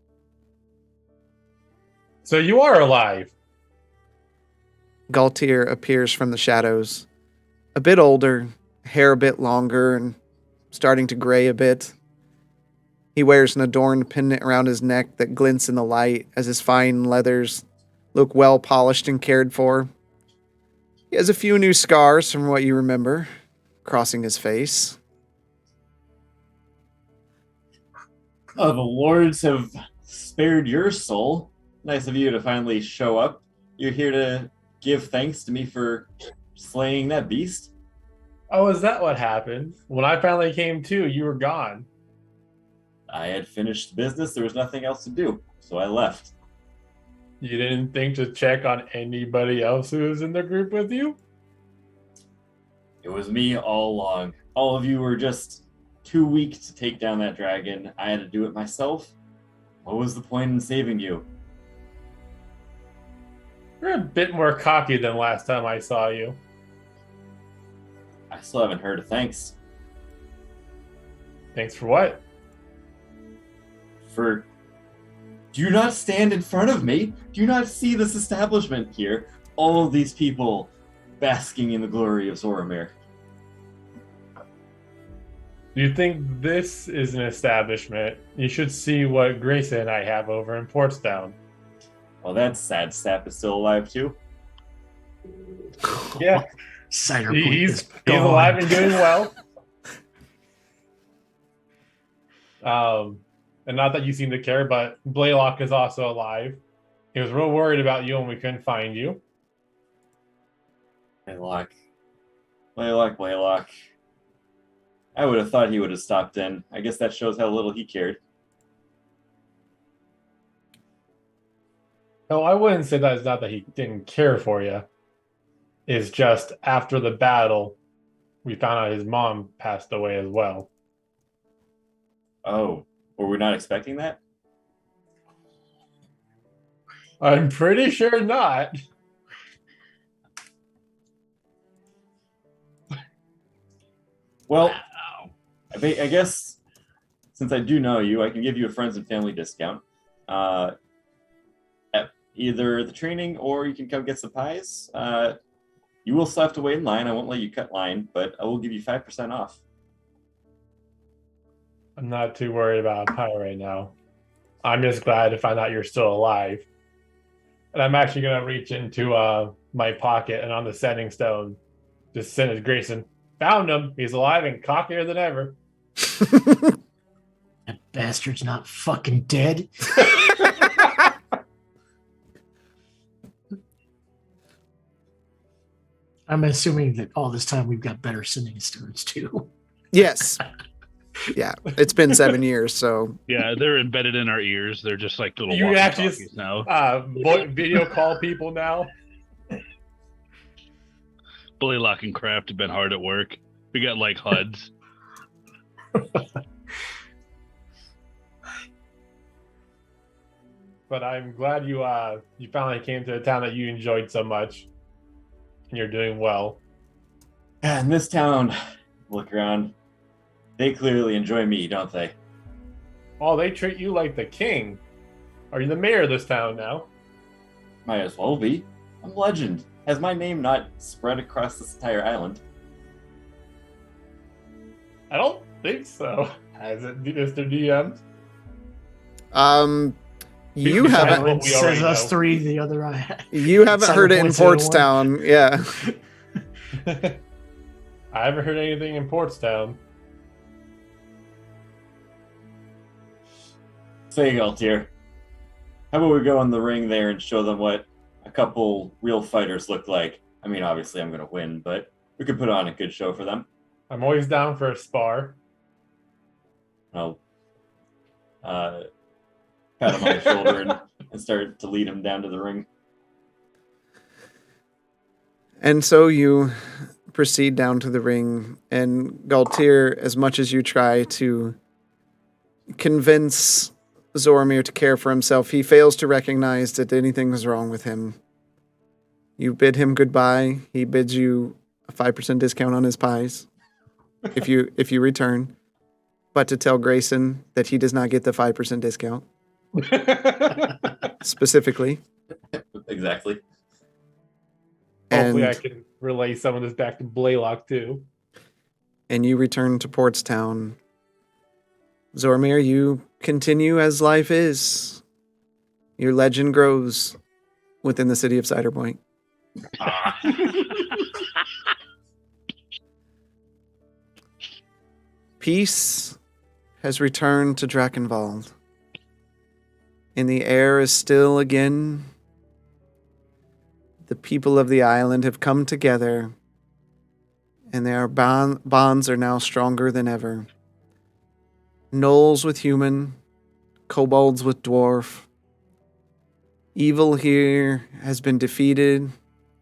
So you are alive. Galtier appears from the shadows, a bit older, hair a bit longer and starting to gray a bit. He wears an adorned pendant around his neck that glints in the light as his fine leathers look well polished and cared for. He has a few new scars from what you remember crossing his face. Oh, the lords have spared your soul. Nice of you to finally show up. You're here to give thanks to me for slaying that beast? Oh, is that what happened? When I finally came to, you were gone. I had finished business. There was nothing else to do, so I left. You didn't think to check on anybody else who was in the group with you? It was me all along. All of you were just too weak to take down that dragon. I had to do it myself. What was the point in saving you? You're a bit more cocky than last time I saw you. I still haven't heard a thanks. Thanks for what? For... Do you not stand in front of me? Do you not see this establishment here? All of these people basking in the glory of Zoramir. Do you think this is an establishment? You should see what Grayson and I have over in Portstown. Well, that sad sap is still alive too. Yeah. Cider He's alive and doing well. And not that you seem to care, but Blaylock is also alive. He was real worried about you and we couldn't find you. Blaylock. I would have thought he would have stopped in. I guess that shows how little he cared. No, I wouldn't say that it's not that he didn't care for you. It's just after the battle, we found out his mom passed away as well. Oh, were we not expecting that? I'm pretty sure not. Well, I guess since I do know you, I can give you a friends and family discount. At either the training or you can come get some pies. You will still have to wait in line. I won't let you cut line, but I will give you 5% off. I'm not too worried about a pie right now. I'm just glad to find out you're still alive. And I'm actually going to reach into my pocket and on the setting stone, just sent as Grayson. Found him. He's alive and cockier than ever. That bastard's not fucking dead. I'm assuming that all this time we've got better sending stones too. Yes. Yeah, it's been 7 years, so Yeah, they're embedded in our ears. They're just like little You walkie actually talkies now. Video call people now. Blaylock and Kraft have been hard at work. We got like HUDs. But I'm glad you finally came to a town that you enjoyed so much. And you're doing well. In this town, look around. They clearly enjoy me, don't they? Oh, they treat you like the king. Are you the mayor of this town now? Might as well be. I'm a legend. Has my name not spread across this entire island? I don't think so. Has it, Mr. DM? you Besides haven't what It we says already us know. three, the other eye. you haven't Cyber heard it in points at one. Portstown. Yeah. I haven't heard anything in Portstown. Say, Galtier, how about we go in the ring there and show them what a couple real fighters look like? I mean, obviously I'm going to win, but we could put on a good show for them. I'm always down for a spar. I'll pat him on the shoulder and start to lead him down to the ring. And so you proceed down to the ring, and Galtier, as much as you try to convince Zoromir to care for himself, he fails to recognize that anything is wrong with him. You bid him goodbye. He bids you a 5% discount on his pies if you return, but to tell Grayson that he does not get the 5% discount specifically. Exactly. Hopefully, And I can relay some of this back to Blaylock too. and you return to Portstown. Zoromir, you continue as life is. Your legend grows within the city of Cider Point. Peace has returned to Drakenwald. And the air is still again. The people of the island have come together, and their bonds are now stronger than ever. Gnolls with human, kobolds with dwarf. Evil here has been defeated,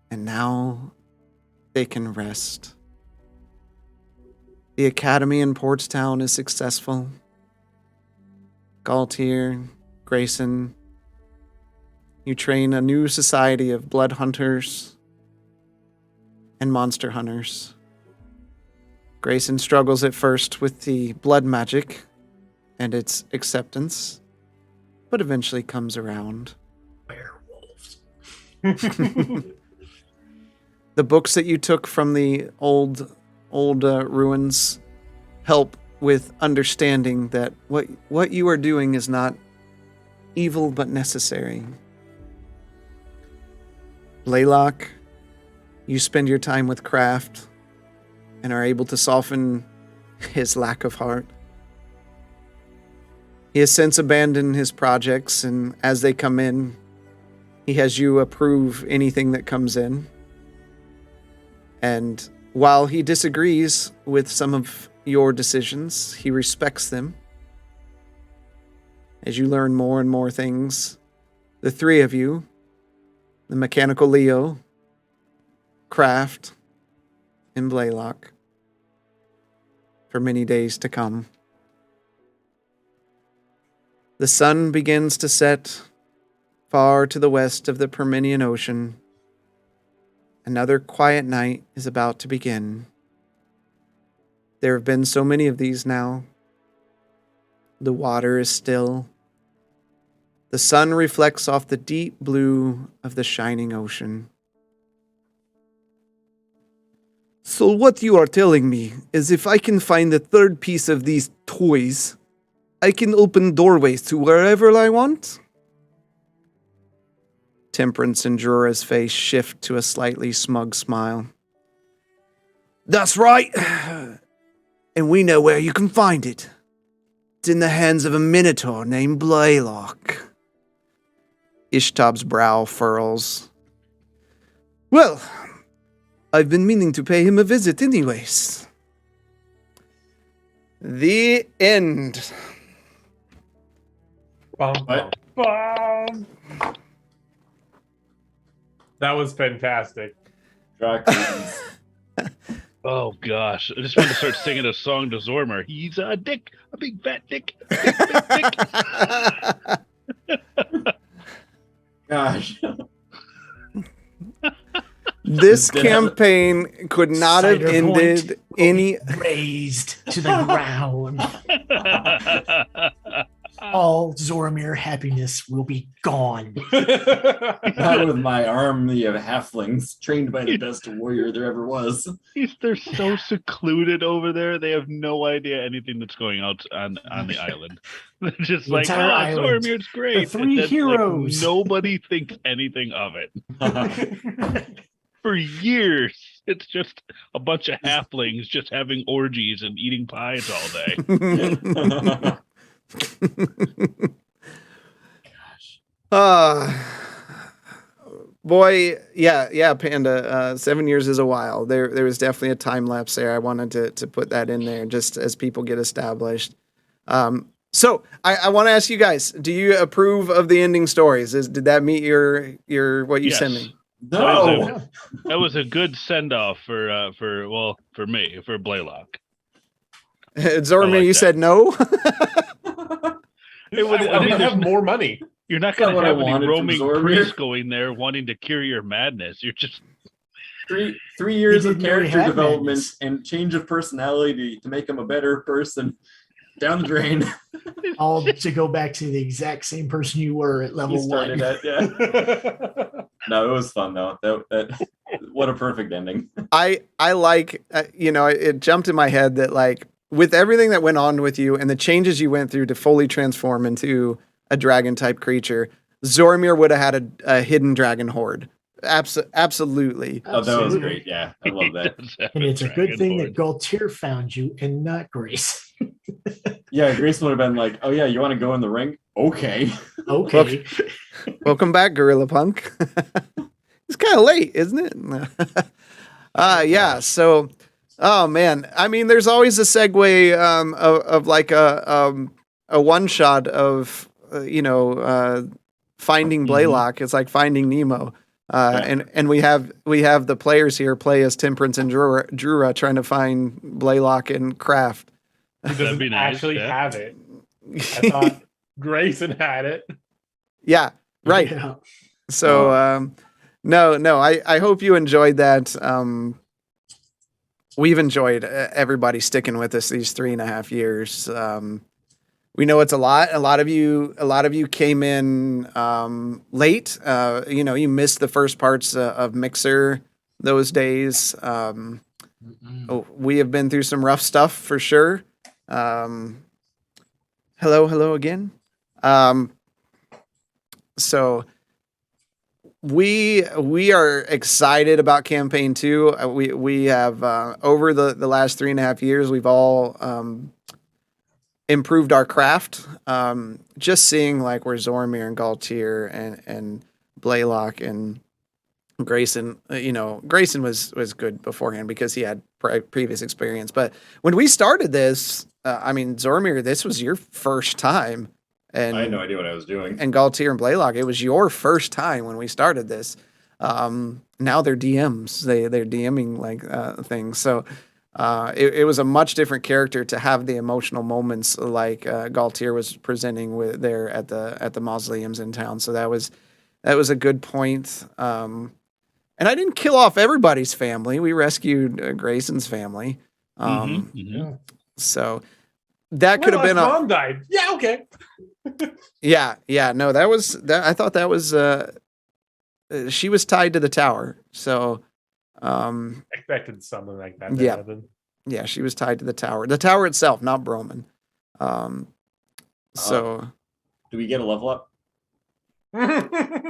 and now they can rest. The academy in Portstown is successful. Galtier, Grayson, you train a new society of blood hunters and monster hunters. Grayson struggles at first with the blood magic and its acceptance, but eventually comes around. Werewolves. The books that you took from the old ruins help with understanding that what you are doing is not evil but necessary. Blaylock, you spend your time with Kraft and are able to soften his lack of heart. He has since abandoned his projects, and as they come in, he has you approve anything that comes in. And while he disagrees with some of your decisions, he respects them. As you learn more and more things, the three of you, the mechanical Leo, Kraft, and Blaylock, for many days to come. The sun begins to set far to the west of the Perminian Ocean. Another quiet night is about to begin. There have been so many of these now. The water is still. The sun reflects off the deep blue of the shining ocean. So what you are telling me is if I can find the third piece of these toys, I can open doorways to wherever I want? Temperance and Jura's face shift to a slightly smug smile. That's right. And we know where you can find it. It's in the hands of a minotaur named Blaylock. Ishtab's brow furls. Well, I've been meaning to pay him a visit anyways. The end. Bum, What? bum. That was fantastic. Draw curtains. Oh gosh, I just wanted to start singing a song to Zormer. He's a dick, a big fat dick. Big, big dick. Gosh. This campaign could not have Cider ended Point any. Razed to the ground. All Zoramir happiness will be gone. Not with my army of halflings trained by the best warrior there ever was. They're so secluded over there. They have no idea anything that's going on the island. They're just The like, entire island. Zormir's great. The three And then, heroes. Nobody thinks anything of it. For years, it's just a bunch of halflings just having orgies and eating pies all day. Boy, yeah, Panda. 7 years is a while. There was definitely a time lapse there. I wanted to put that in there just as people get established. So I want to ask you guys: do you approve of the ending stories? Did that meet your what you sent me? No. That was a good send off for me, for Blaylock. Zormir, like you that. said no. It would- I would have more money. You're not That's going not to what I have any wanted from roaming Zormir. priests going there wanting to cure your madness. You're just 3 years He of didn't know he character had development madness. and change of personality to make him a better person. Down the drain. All to go back to the exact same person you were at He level started 1. at, yeah. No, it was fun though. What a perfect ending. I like it jumped in my head that like with everything that went on with you and the changes you went through to fully transform into a dragon type creature, Zormir would have had a hidden dragon horde. Absolutely. Oh, that was Absolutely. great. Yeah, I love that. And it's a good thing that Galtier found you and not Grace. Yeah, Grace would have been like, "Oh yeah, you want to go in the ring? Okay." Okay. Welcome back, Gorilla Punk. It's kind of late, isn't it? Yeah. So, oh man, I mean, there's always a segue of like a one shot of finding Blaylock. It's like finding Nemo. And we have the players here play as Temperance and Drura trying to find Blaylock and Craft. He That'd doesn't be nice, actually yeah. have it. I thought Grayson had it. Yeah, right. Yeah. So no, I hope you enjoyed that. We've enjoyed everybody sticking with us these 3.5 years. We know it's a lot. A lot of you came in late. You missed the first parts of Mixer those days. We have been through some rough stuff for sure. Hello again. So we are excited about campaign 2. We have over the last 3.5 years, we've all improved our craft. Just seeing like where Zormir and Galtier and Blaylock and Grayson, Grayson was good beforehand because he had previous experience. But when we started this, Zormir, this was your first time. And I had no idea what I was doing. And Galtier and Blaylock, it was your first time when we started this. Now they're DMs. They're DMing like things. So it was a much different character to have the emotional moments like Galtier was presenting with there at the mausoleums in town. So that was a good point. And I didn't kill off everybody's family. We rescued Grayson's family. So that could have been mom died. Yeah, okay. Yeah. No, that was that. I thought that was she was tied to the tower. So Expected something like that to Yeah. happen. yeah, she was tied to the tower itself, not Broman. So Do we get a level up?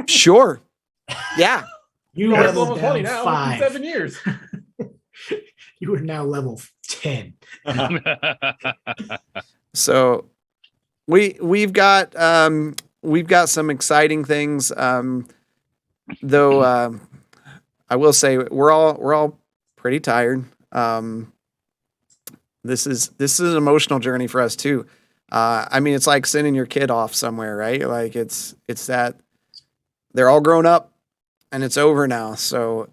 sure. Yeah. You You're leveled level 20 down now. It's been 5. 7 years. You are now level 10. So we've got some exciting things. Though I will say we're all pretty tired. This is an emotional journey for us too. I mean, it's like sending your kid off somewhere, right? Like it's that they're all grown up and it's over now. So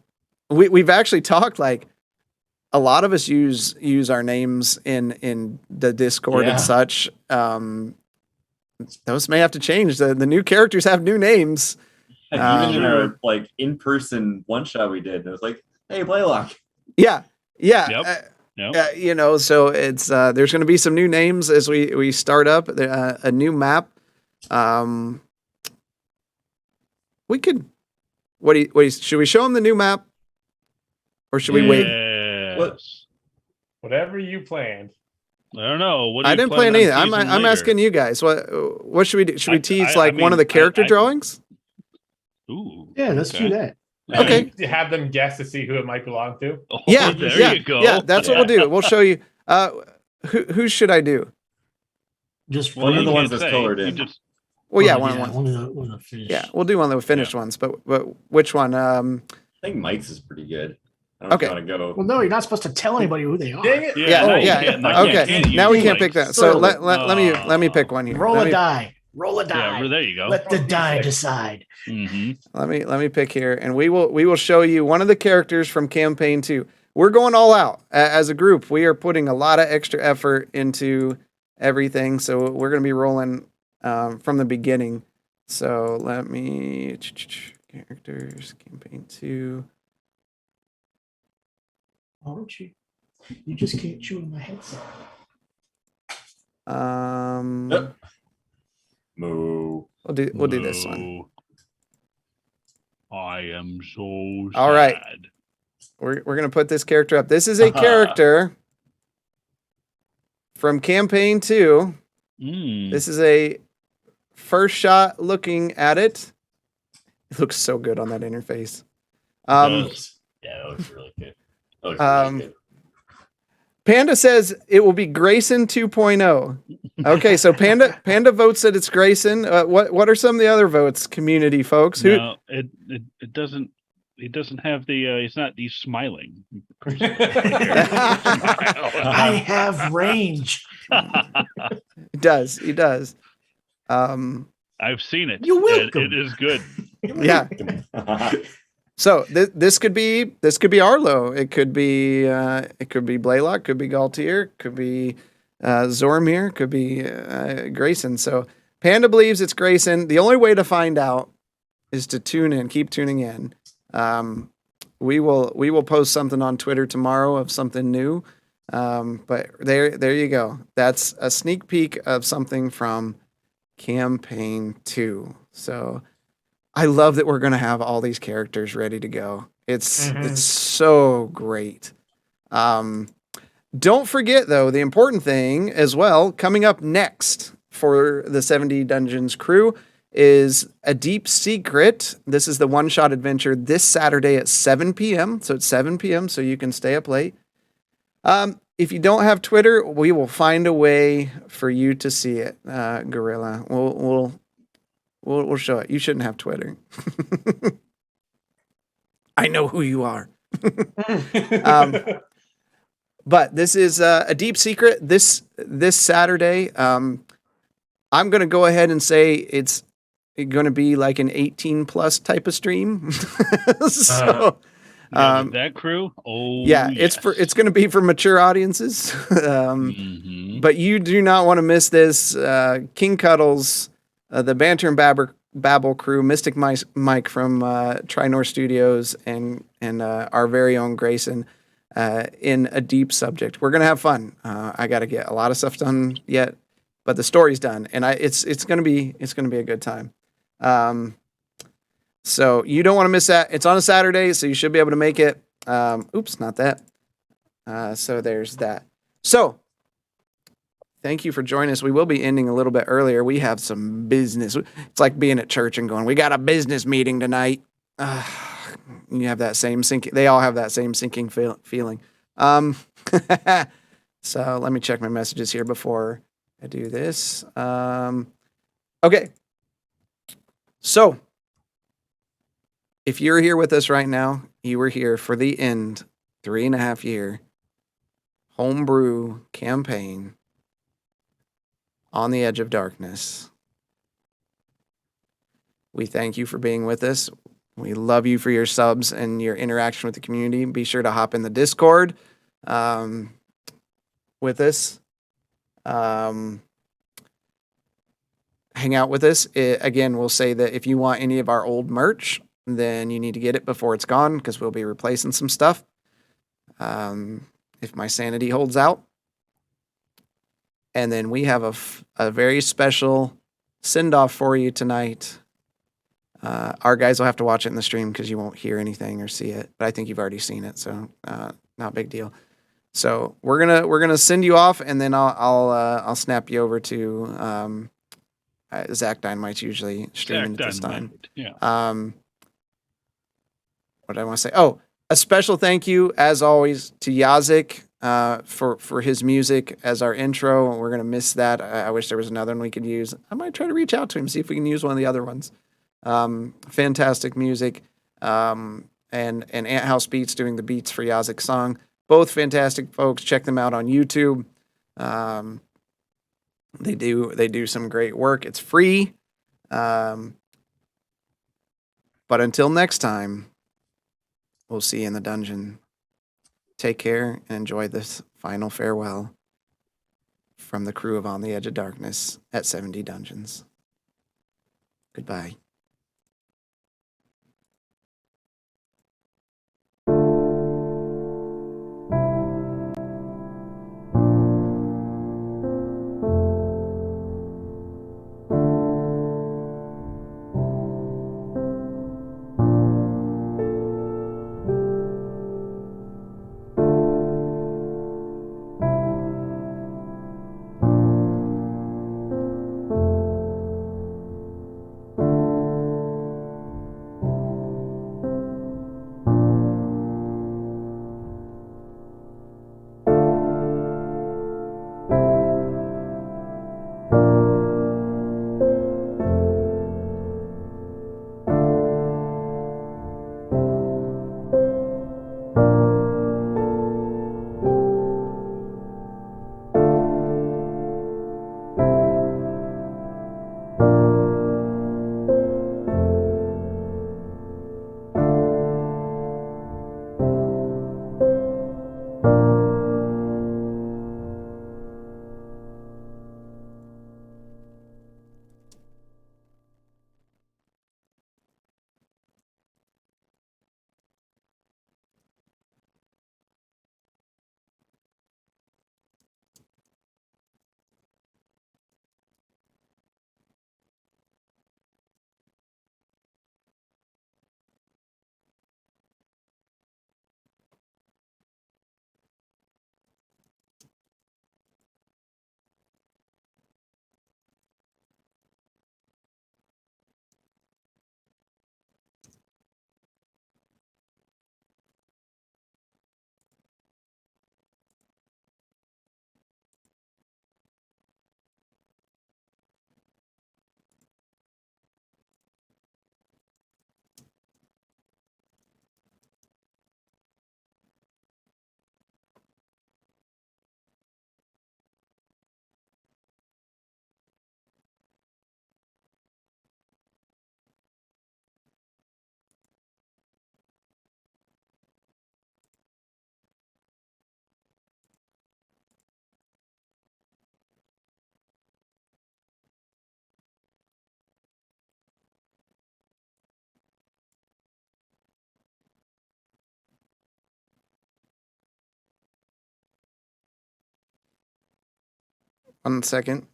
we've actually talked, like, a lot of us use our names in the Discord Yeah. and such. Those may have to change. The new characters have new names. Even in Sure. our like in-person one shot we did, it was like, "Hey, Blaylock." Yeah. Yep. Yep. You know, so it's there's going to be some new names as we start up a new map. We could. What do you should we show them the new map, or should we wait? Yes. Whatever you planned. I don't know. What do I you didn't plan on either. I'm teasing I'm later? asking you guys. What should we do? Should we tease I like one of the mean, character I- drawings? Ooh. Yeah, let's do that. Okay. Have them guess to see who it might belong to. Oh, Yeah, there yeah, you go. yeah. That's what we'll do. We'll show you. Who should I do? Just One of you the ones can't that's say. colored You in. just- Well, yeah, one one. of the finished. Yeah, we'll do one of the finished ones. But which one? I think Mike's is pretty good. I don't Okay. want to go. Well, no, you're not supposed to tell anybody who they are. Dang it. Yeah, now you yeah. can't- now you Okay, can't now we use, can't like, pick that. So spoil it. let me pick one here. Roll Let a me- die. Roll a die. Yeah, there you go. Let the die decide. hmm Let me pick here, and we will show you one of the characters from campaign 2. We're going all out as a group. We are putting a lot of extra effort into everything, so we're going to be rolling from the beginning. So let me characters campaign 2. Why don't you? You just can't chew in my headset. Moo. We'll do this one. No. I am so sad. All right. We're gonna put this character up. This is a character from campaign 2. Mm. This is a first shot looking at it. It looks so good on that interface. Yeah, that looks really good. That looks really good. Panda says it will be Grayson 2.0. Okay, so Panda votes that it's Grayson. What are some of the other votes, community folks? Who? No, it doesn't. He doesn't have the. He's smiling. I have range. He does. I've seen it. You're and welcome. It is good. Yeah. So this could be Arlo. It could be Blaylock. Could be Galtier. Could be Zormir. Could be Grayson. So Panda believes it's Grayson. The only way to find out is to tune in. Keep tuning in. We will post something on Twitter tomorrow of something new. But there you go. That's a sneak peek of something from campaign 2. So I love that we're going to have all these characters ready to go. It's so great. Don't forget, though, the important thing as well, coming up next for the 70 Dungeons crew is a deep secret. This is the one-shot adventure this Saturday at 7 p.m. So it's 7 p.m. so you can stay up late. If you don't have Twitter, we will find a way for you to see it, Gorilla. We'll show it. You shouldn't have Twitter. I know who you are. But this is a deep secret. This Saturday, I'm going to go ahead and say it's going to be like an 18 plus type of stream. So, With that crew. Oh yeah, yes. it's going to be for mature audiences. Mhm. But you do not want to miss this. King Cuddles, the Banter and Babble crew, Mystic Mike from Trinor Studios, and our very own Grayson in a deep subject. We're gonna have fun. I got to get a lot of stuff done yet, but the story's done, and it's gonna be a good time. So you don't want to miss that. It's on a Saturday, so you should be able to make it. Oops, not that. So there's that. So thank you for joining us. We will be ending a little bit earlier. We have some business. It's like being at church and going, we got a business meeting tonight. You have that same sinking. They all have that same sinking feeling. Um, so let me check my messages here before I do this. Okay. So if you're here with us right now, you were here for the end 3.5 year homebrew campaign on the Edge of Darkness. We thank you for being with us. We love you for your subs and your interaction with the community. Be sure to hop in the Discord with us. Hang out with us. Again, we'll say that if you want any of our old merch, then you need to get it before it's gone because we'll be replacing some stuff. If my sanity holds out. And then we have a very special send-off for you tonight. Our guys will have to watch it in the stream because you won't hear anything or see it. But I think you've already seen it, so not a big deal. So we're gonna send you off, and then I'll snap you over to Zach Dynamite's usually streaming at this time. Yeah. What did I want to say? Oh, a special thank you, as always, to Yazik for his music as our intro. We're going to miss that. I wish there was another one we could use. I might try to reach out to him, see if we can use one of the other ones. Fantastic music. And Ant House Beats doing the beats for Yazik's song. Both fantastic folks. Check them out on YouTube. They do some great work. It's free. But until next time, we'll see you in the dungeon. Take care and enjoy this final farewell from the crew of On the Edge of Darkness at 70 Dungeons. Goodbye. One second.